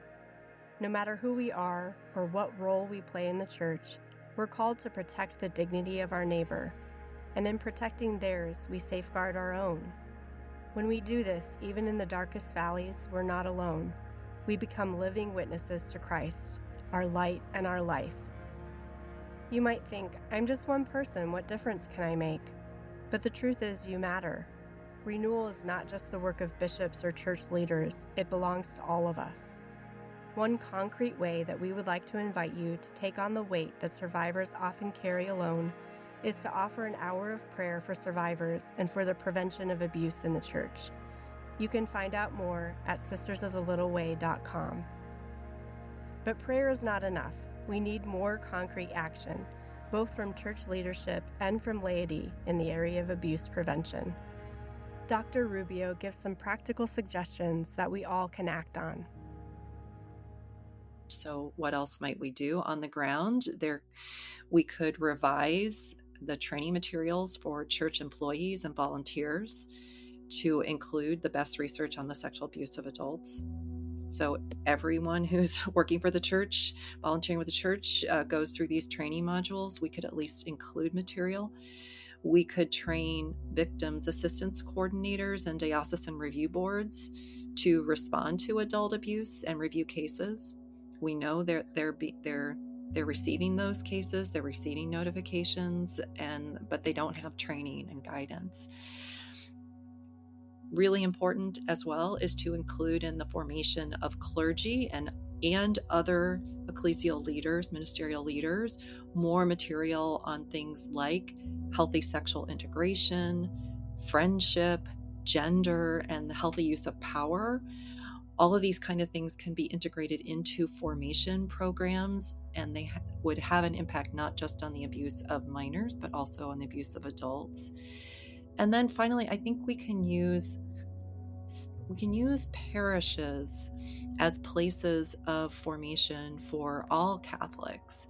No matter who we are or what role we play in the church, we're called to protect the dignity of our neighbor, and in protecting theirs, we safeguard our own. When we do this, even in the darkest valleys, we're not alone. We become living witnesses to Christ, our light and our life. You might think, I'm just one person, what difference can I make? But the truth is, you matter. Renewal is not just the work of bishops or church leaders, it belongs to all of us. One concrete way that we would like to invite you to take on the weight that survivors often carry alone is to offer an hour of prayer for survivors and for the prevention of abuse in the church. You can find out more at sistersofthelittleWay.com. But prayer is not enough. We need more concrete action, both from church leadership and from laity in the area of abuse prevention. Dr. Rubio gives some practical suggestions that we all can act on. So what else might we do on the ground? We could revise the training materials for church employees and volunteers to include the best research on the sexual abuse of adults. So everyone who's working for the church, volunteering with the church, goes through these training modules. We could at least include material. We could train victims assistance coordinators and diocesan review boards to respond to adult abuse and review cases. We know they're receiving those cases, they're receiving notifications, but they don't have training and guidance. Really important as well is to include in the formation of clergy and other ecclesial leaders, ministerial leaders, more material on things like healthy sexual integration, friendship, gender, and the healthy use of power. All of these kind of things can be integrated into formation programs, and they would have an impact not just on the abuse of minors, but also on the abuse of adults. And then finally, I think we can use parishes as places of formation for all Catholics.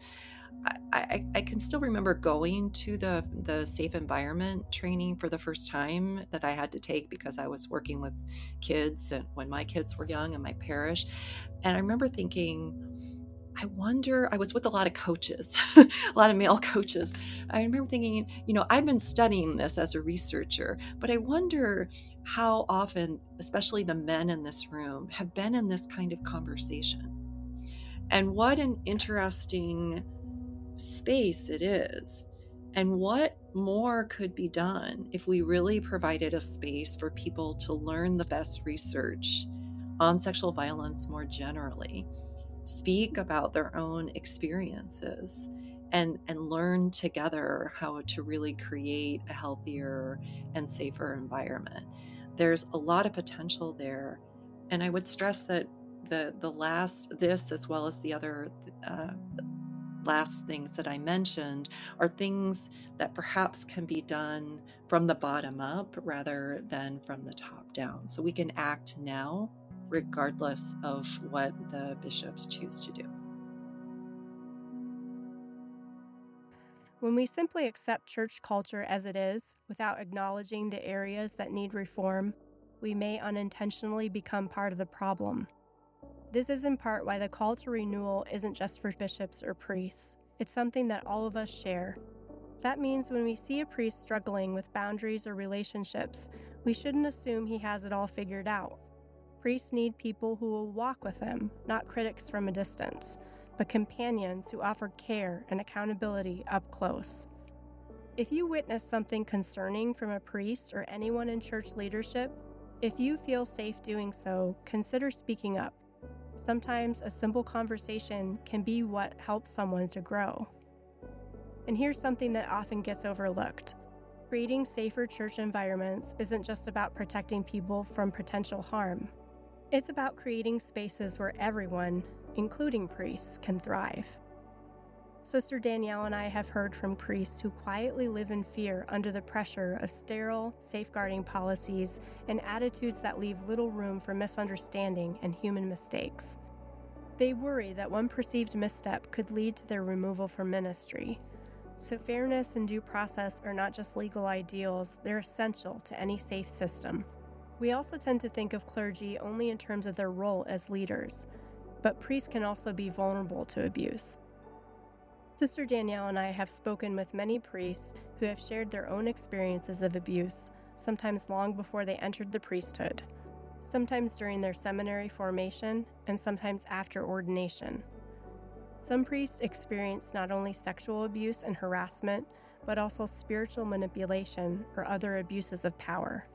I can still remember going to the safe environment training for the first time that I had to take because I was working with kids and when my kids were young in my parish. And I remember thinking, I was with a lot of coaches, a lot of male coaches. I remember thinking, I've been studying this as a researcher, but I wonder how often, especially the men in this room, have been in this kind of conversation. And what an interesting space it is. And what more could be done if we really provided a space for people to learn the best research on sexual violence more generally, speak about their own experiences, and learn together how to really create a healthier and safer environment. There's a lot of potential there. And I would stress that this as well as the other last things that I mentioned are things that perhaps can be done from the bottom up rather than from the top down. So we can act now regardless of what the bishops choose to do. When we simply accept church culture as it is, without acknowledging the areas that need reform, we may unintentionally become part of the problem. This is in part why the call to renewal isn't just for bishops or priests. It's something that all of us share. That means when we see a priest struggling with boundaries or relationships, we shouldn't assume he has it all figured out. Priests need people who will walk with them, not critics from a distance, but companions who offer care and accountability up close. If you witness something concerning from a priest or anyone in church leadership, if you feel safe doing so, consider speaking up. Sometimes a simple conversation can be what helps someone to grow. And here's something that often gets overlooked. Creating safer church environments isn't just about protecting people from potential harm. It's about creating spaces where everyone, including priests, can thrive. Sister Danielle and I have heard from priests who quietly live in fear under the pressure of sterile, safeguarding policies and attitudes that leave little room for misunderstanding and human mistakes. They worry that one perceived misstep could lead to their removal from ministry. So fairness and due process are not just legal ideals, they're essential to any safe system. We also tend to think of clergy only in terms of their role as leaders, but priests can also be vulnerable to abuse. Sister Danielle and I have spoken with many priests who have shared their own experiences of abuse, sometimes long before they entered the priesthood, sometimes during their seminary formation, and sometimes after ordination. Some priests experience not only sexual abuse and harassment, but also spiritual manipulation or other abuses of power.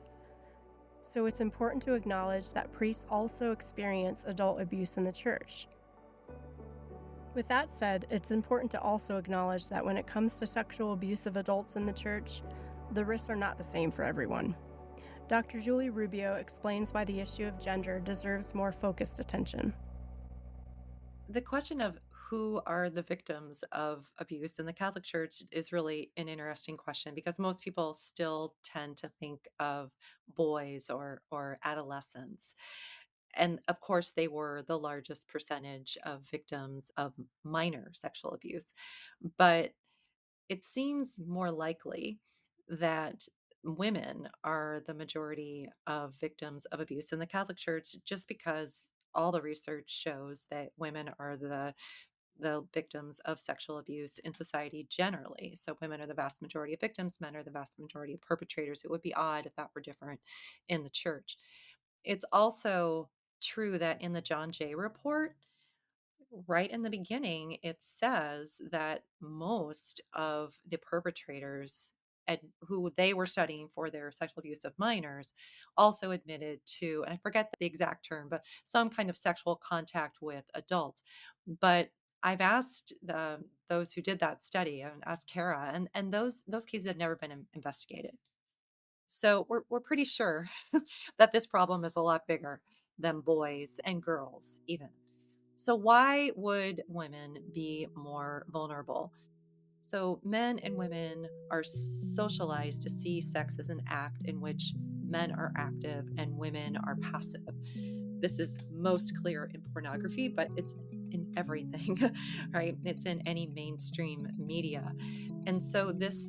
So it's important to acknowledge that priests also experience adult abuse in the church. With that said, it's important to also acknowledge that when it comes to sexual abuse of adults in the church, the risks are not the same for everyone. Dr. Julie Rubio explains why the issue of gender deserves more focused attention. The question of who are the victims of abuse in the Catholic Church is really an interesting question, because most people still tend to think of boys or adolescents. And of course, they were the largest percentage of victims of minor sexual abuse. But it seems more likely that women are the majority of victims of abuse in the Catholic Church, just because all the research shows that women are the victims of sexual abuse in society generally. So women are the vast majority of victims, men are the vast majority of perpetrators. It would be odd if that were different in the church. It's also true that in the John Jay report, right in the beginning, it says that most of the perpetrators who they were studying for their sexual abuse of minors also admitted to, and I forget the exact term, but some kind of sexual contact with adults. But I've asked those who did that study, I asked Kara, and those cases had never been investigated. So we're pretty sure that this problem is a lot bigger than boys and girls even. So why would women be more vulnerable? So men and women are socialized to see sex as an act in which men are active and women are passive. This is most clear in pornography, but it's in everything, right? It's in any mainstream media. And so this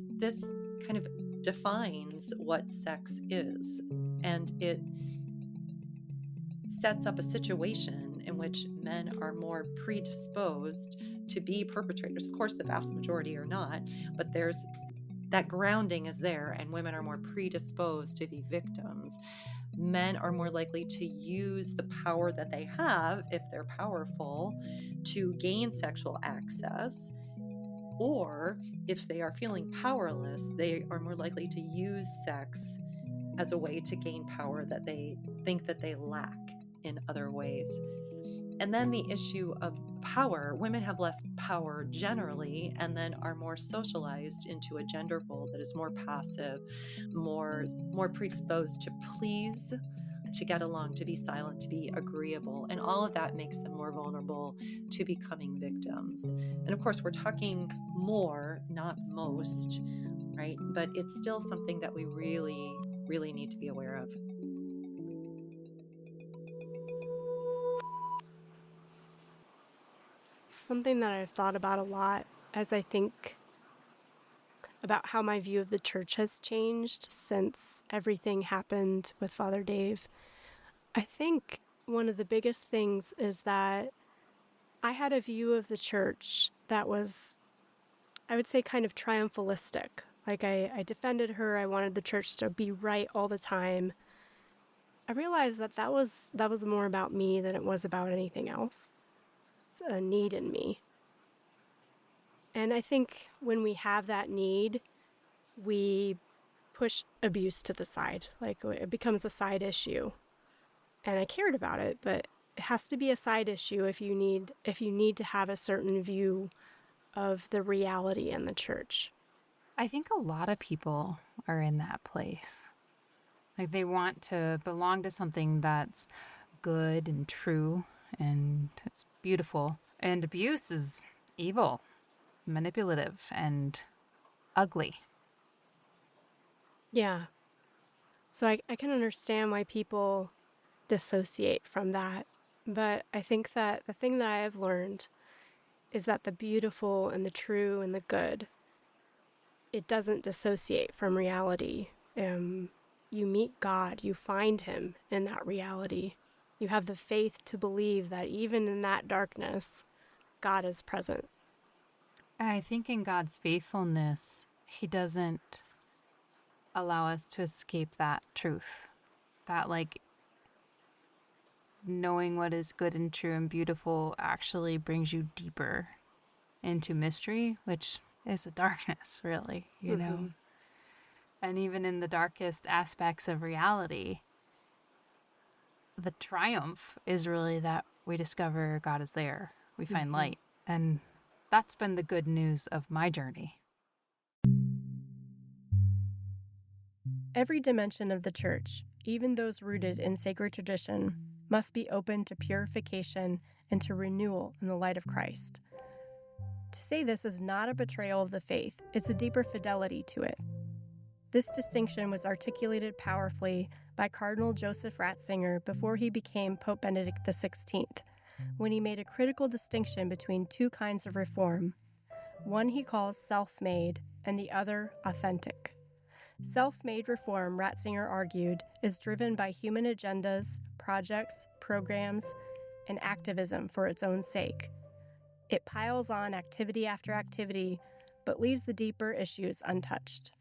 kind of defines what sex is, and it sets up a situation in which men are more predisposed to be perpetrators. Of course, the vast majority are not, but there's that grounding is there, and women are more predisposed to be victims. Men are more likely to use the power that they have, if they're powerful, to gain sexual access. Or if they are feeling powerless, they are more likely to use sex as a way to gain power that they think that they lack in other ways. And then the issue of power, women have less power generally, and then are more socialized into a gender role that is more passive, more predisposed to please, to get along, to be silent, to be agreeable. And all of that makes them more vulnerable to becoming victims. And of course, we're talking more, not most, right? But it's still something that we really, really need to be aware of. Something that I've thought about a lot as I think about how my view of the church has changed since everything happened with Father Dave. I think one of the biggest things is that I had a view of the church that was, I would say, kind of triumphalistic. Like I defended her. I wanted the church to be right all the time. I realized that was more about me than it was about anything else. It's a need in me. And I think when we have that need, we push abuse to the side. Like it becomes a side issue. And I cared about it, but it has to be a side issue if you need to have a certain view of the reality in the church. I think a lot of people are in that place. Like they want to belong to something that's good and true and it's beautiful. And abuse is evil, manipulative, and ugly. Yeah. So I can understand why people dissociate from that. But I think that the thing that I have learned is that the beautiful and the true and the good, it doesn't dissociate from reality. You meet God, you find him in that reality. You have the faith to believe that even in that darkness, God is present. I think in God's faithfulness, he doesn't allow us to escape that truth. That like knowing what is good and true and beautiful actually brings you deeper into mystery, which is a darkness, really, you know? And even in the darkest aspects of reality, the triumph is really that we discover God is there. We find light. And that's been the good news of my journey. Every dimension of the church, even those rooted in sacred tradition, must be open to purification and to renewal in the light of Christ. To say this is not a betrayal of the faith, it's a deeper fidelity to it. This distinction was articulated powerfully by Cardinal Joseph Ratzinger before he became Pope Benedict XVI, when he made a critical distinction between two kinds of reform. One he calls self-made and the other authentic. Self-made reform, Ratzinger argued, is driven by human agendas, projects, programs, and activism for its own sake. It piles on activity after activity, but leaves the deeper issues untouched.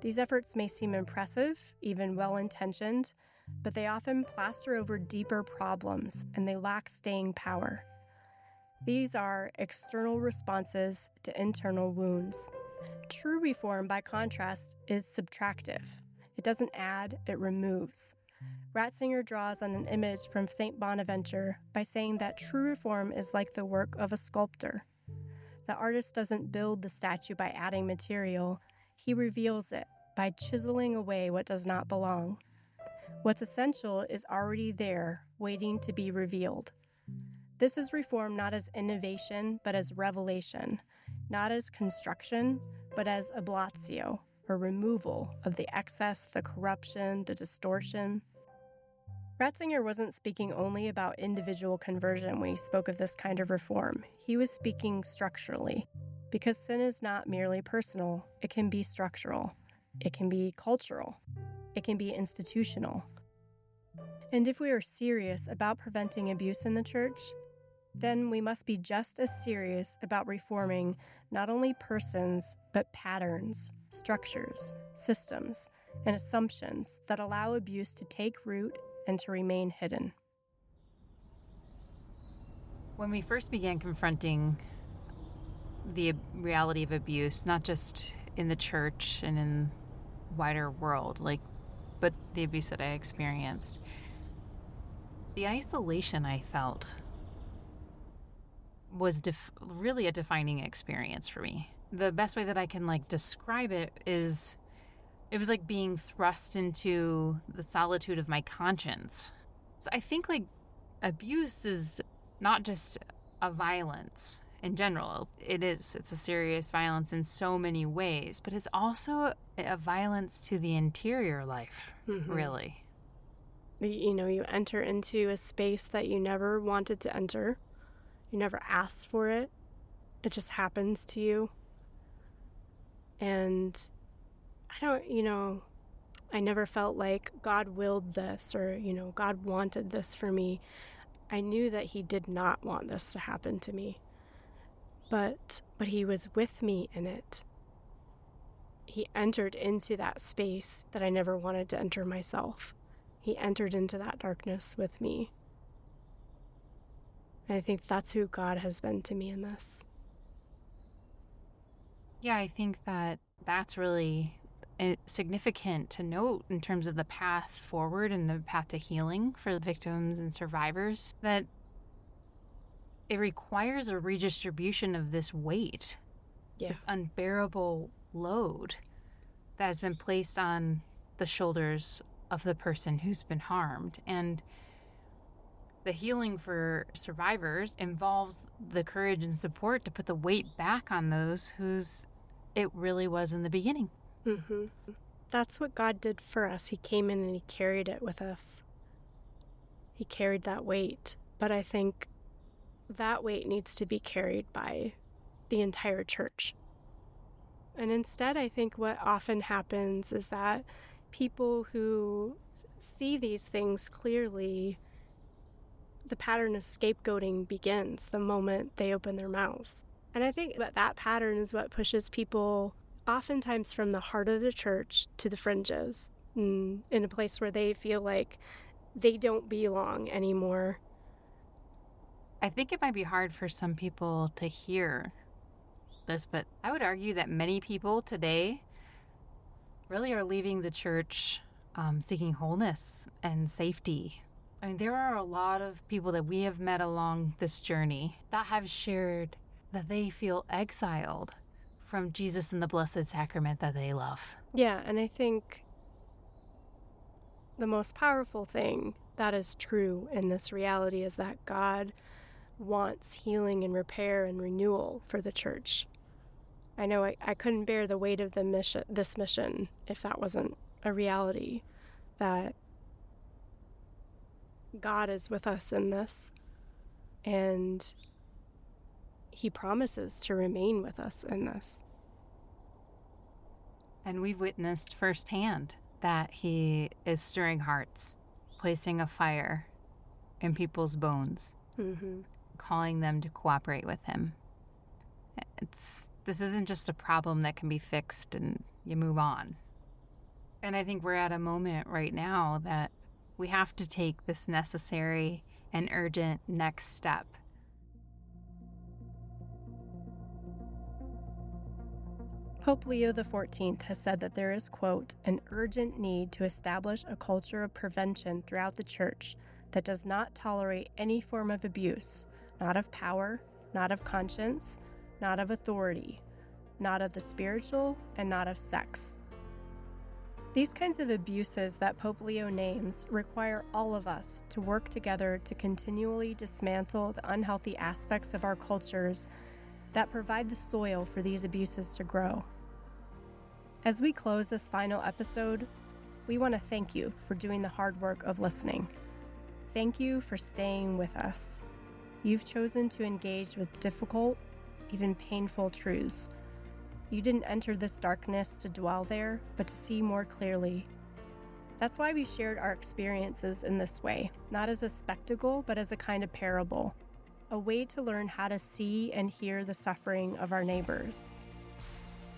These efforts may seem impressive, even well-intentioned, but they often plaster over deeper problems and they lack staying power. These are external responses to internal wounds. True reform, by contrast, is subtractive. It doesn't add, it removes. Ratzinger draws on an image from St. Bonaventure by saying that true reform is like the work of a sculptor. The artist doesn't build the statue by adding material, he reveals it by chiseling away what does not belong. What's essential is already there, waiting to be revealed. This is reform not as innovation, but as revelation, not as construction, but as ablatio, or removal of the excess, the corruption, the distortion. Ratzinger wasn't speaking only about individual conversion when he spoke of this kind of reform. He was speaking structurally, because sin is not merely personal, it can be structural, it can be cultural, it can be institutional. And if we are serious about preventing abuse in the church, then we must be just as serious about reforming not only persons, but patterns, structures, systems, and assumptions that allow abuse to take root and to remain hidden. When we first began confronting the reality of abuse, not just in the church and in wider world, but the abuse that I experienced, the isolation I felt was really a defining experience for me. The best way that I can describe it is it was like being thrust into the solitude of my conscience. So I think abuse is not just a violence in general. It's a serious violence in so many ways, but it's also a violence to the interior life, really. You enter into a space that you never wanted to enter. You never asked for it. It just happens to you. And I never felt like God willed this or, God wanted this for me. I knew that he did not want this to happen to me. But he was with me in it. He entered into that space that I never wanted to enter myself. He entered into that darkness with me. And I think that's who God has been to me in this. Yeah, I think that's really significant to note in terms of the path forward and the path to healing for the victims and survivors, that it requires a redistribution of this weight, this unbearable load that has been placed on the shoulders of the person who's been harmed. And the healing for survivors involves the courage and support to put the weight back on those whose it really was in the beginning. That's what God did for us. He came in and he carried it with us. He carried that weight. But I think that weight needs to be carried by the entire church. And instead, I think what often happens is that people who see these things clearly, the pattern of scapegoating begins the moment they open their mouths. And I think that pattern is what pushes people oftentimes from the heart of the church to the fringes, in a place where they feel like they don't belong anymore. I think it might be hard for some people to hear this, but I would argue that many people today really are leaving the church seeking wholeness and safety. I mean, there are a lot of people that we have met along this journey that have shared that they feel exiled from Jesus and the Blessed Sacrament that they love. Yeah, and I think the most powerful thing that is true in this reality is that God wants healing and repair and renewal for the church. I know I couldn't bear the weight of this mission if that wasn't a reality, that God is with us in this, and he promises to remain with us in this. And we've witnessed firsthand that he is stirring hearts, placing a fire in people's bones, calling them to cooperate with him. This isn't just a problem that can be fixed and you move on. And I think we're at a moment right now that we have to take this necessary and urgent next step. Pope Leo XIV has said that there is, quote, an urgent need to establish a culture of prevention throughout the church that does not tolerate any form of abuse, not of power, not of conscience, not of authority, not of the spiritual, and not of sex. These kinds of abuses that Pope Leo names require all of us to work together to continually dismantle the unhealthy aspects of our cultures that provide the soil for these abuses to grow. As we close this final episode, we want to thank you for doing the hard work of listening. Thank you for staying with us. You've chosen to engage with difficult, even painful truths. You didn't enter this darkness to dwell there, but to see more clearly. That's why we shared our experiences in this way, not as a spectacle, but as a kind of parable, a way to learn how to see and hear the suffering of our neighbors.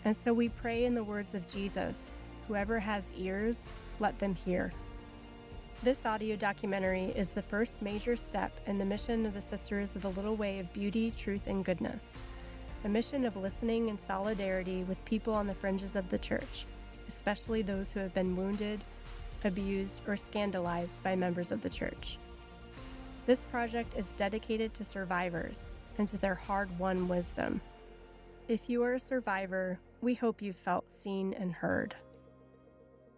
And so we pray in the words of Jesus, whoever has ears, let them hear. This audio documentary is the first major step in the mission of the Sisters of the Little Way of Beauty, Truth, and Goodness, a mission of listening in solidarity with people on the fringes of the church, especially those who have been wounded, abused, or scandalized by members of the church. This project is dedicated to survivors and to their hard-won wisdom. If you are a survivor, we hope you've felt seen and heard.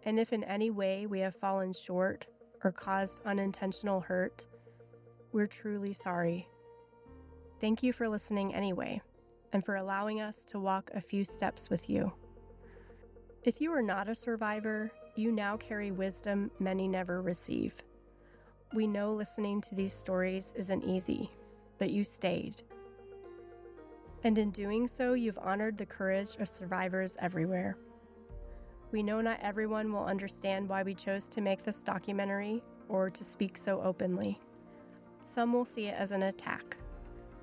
And if in any way we have fallen short or caused unintentional hurt, we're truly sorry. Thank you for listening anyway, and for allowing us to walk a few steps with you. If you are not a survivor, you now carry wisdom many never receive. We know listening to these stories isn't easy, but you stayed. And in doing so, you've honored the courage of survivors everywhere. We know not everyone will understand why we chose to make this documentary or to speak so openly. Some will see it as an attack.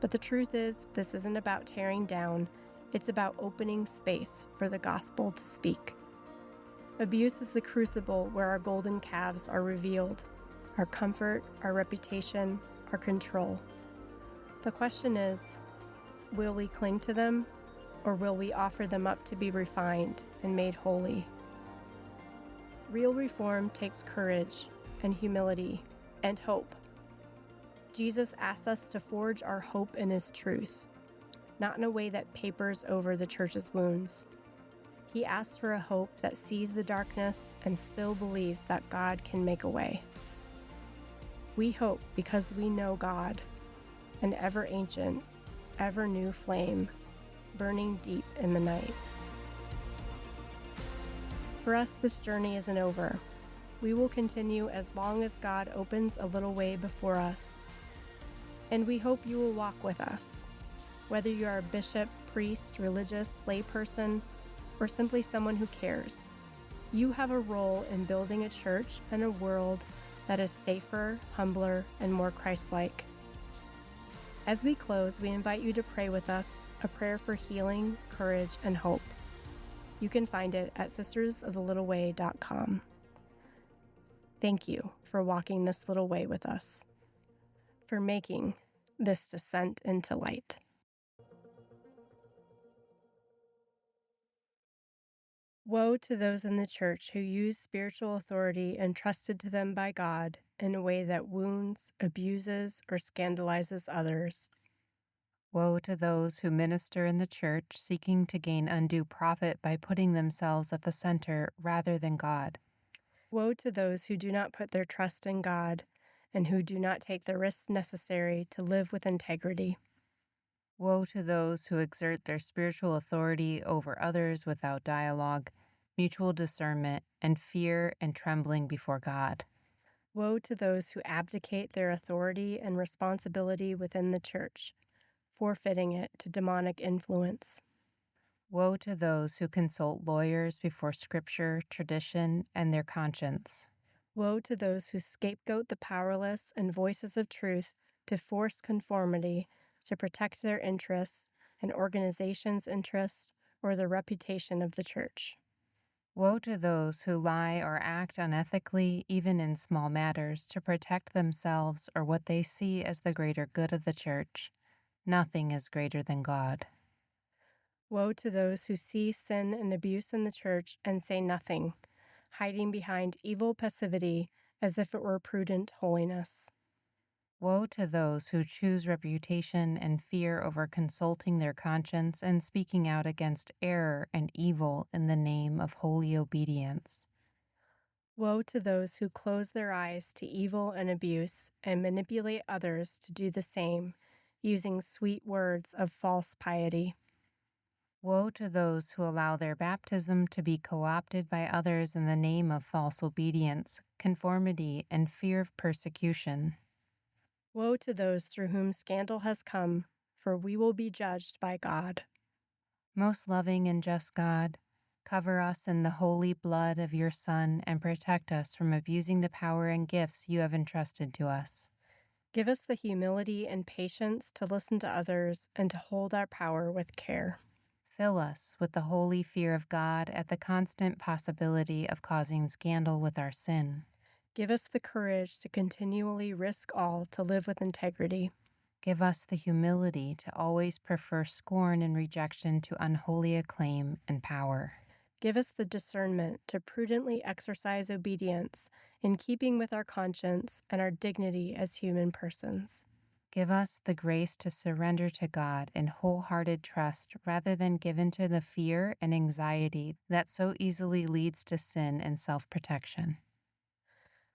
But the truth is, this isn't about tearing down, it's about opening space for the gospel to speak. Abuse is the crucible where our golden calves are revealed, our comfort, our reputation, our control. The question is, will we cling to them, or will we offer them up to be refined and made holy? Real reform takes courage and humility and hope. Jesus asks us to forge our hope in his truth, not in a way that papers over the church's wounds. He asks for a hope that sees the darkness and still believes that God can make a way. We hope because we know God, an ever-ancient, ever-new flame, burning deep in the night. For us, this journey isn't over. We will continue as long as God opens a little way before us. And we hope you will walk with us, whether you are a bishop, priest, religious, layperson, or simply someone who cares. You have a role in building a church and a world that is safer, humbler, and more Christ-like. As we close, we invite you to pray with us a prayer for healing, courage, and hope. You can find it at sistersofthelittleWay.com. Thank you for walking this little way with us, for making this descent into light. Woe to those in the church who use spiritual authority entrusted to them by God in a way that wounds, abuses, or scandalizes others. Woe to those who minister in the church seeking to gain undue profit by putting themselves at the center rather than God. Woe to those who do not put their trust in God and who do not take the risks necessary to live with integrity. Woe to those who exert their spiritual authority over others without dialogue, mutual discernment, and fear and trembling before God. Woe to those who abdicate their authority and responsibility within the church, forfeiting it to demonic influence. Woe to those who consult lawyers before scripture, tradition, and their conscience. Woe to those who scapegoat the powerless and voices of truth to force conformity to protect their interests, an organization's interests, or the reputation of the church. Woe to those who lie or act unethically, even in small matters, to protect themselves or what they see as the greater good of the church. Nothing is greater than God. Woe to those who see sin and abuse in the church and say nothing, hiding behind evil passivity as if it were prudent holiness. Woe to those who choose reputation and fear over consulting their conscience and speaking out against error and evil in the name of holy obedience. Woe to those who close their eyes to evil and abuse and manipulate others to do the same, using sweet words of false piety. Woe to those who allow their baptism to be co-opted by others in the name of false obedience, conformity, and fear of persecution. Woe to those through whom scandal has come, for we will be judged by God. Most loving and just God, cover us in the holy blood of your Son and protect us from abusing the power and gifts you have entrusted to us. Give us the humility and patience to listen to others and to hold our power with care. Fill us with the holy fear of God at the constant possibility of causing scandal with our sin. Give us the courage to continually risk all to live with integrity. Give us the humility to always prefer scorn and rejection to unholy acclaim and power. Give us the discernment to prudently exercise obedience in keeping with our conscience and our dignity as human persons. Give us the grace to surrender to God in wholehearted trust rather than give in to the fear and anxiety that so easily leads to sin and self-protection.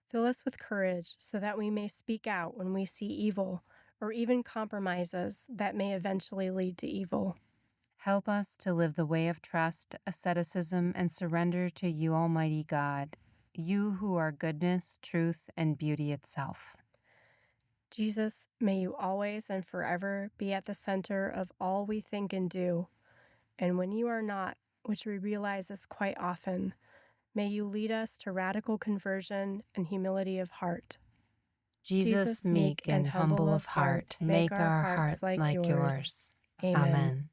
Fill us with courage so that we may speak out when we see evil or even compromises that may eventually lead to evil. Help us to live the way of trust, asceticism, and surrender to you, Almighty God, you who are goodness, truth, and beauty itself. Jesus, may you always and forever be at the center of all we think and do. And when you are not, which we realize is quite often, may you lead us to radical conversion and humility of heart. Jesus, meek and humble of heart, make our hearts like yours. Amen.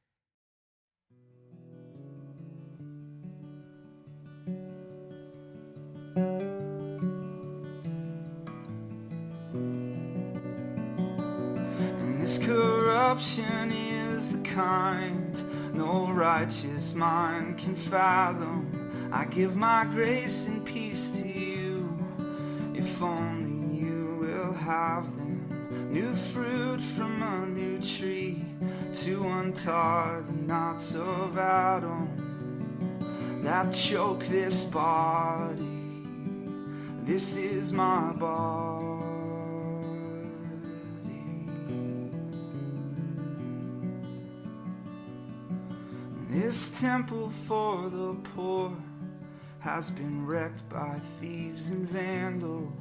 And this corruption is the kind no righteous mind can fathom. I give my grace and peace to you, if only you will have them. New fruit from a new tree, to untar the knots of Adam that choke this body. This is my body. This temple for the poor has been wrecked by thieves and vandals.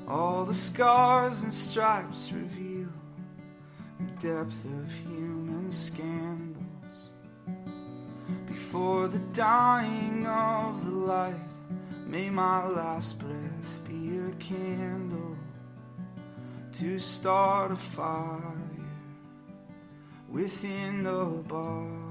All the scars and stripes reveal the depth of human scandals. Before the dying of the light, may my last breath be a candle to start a fire within the body.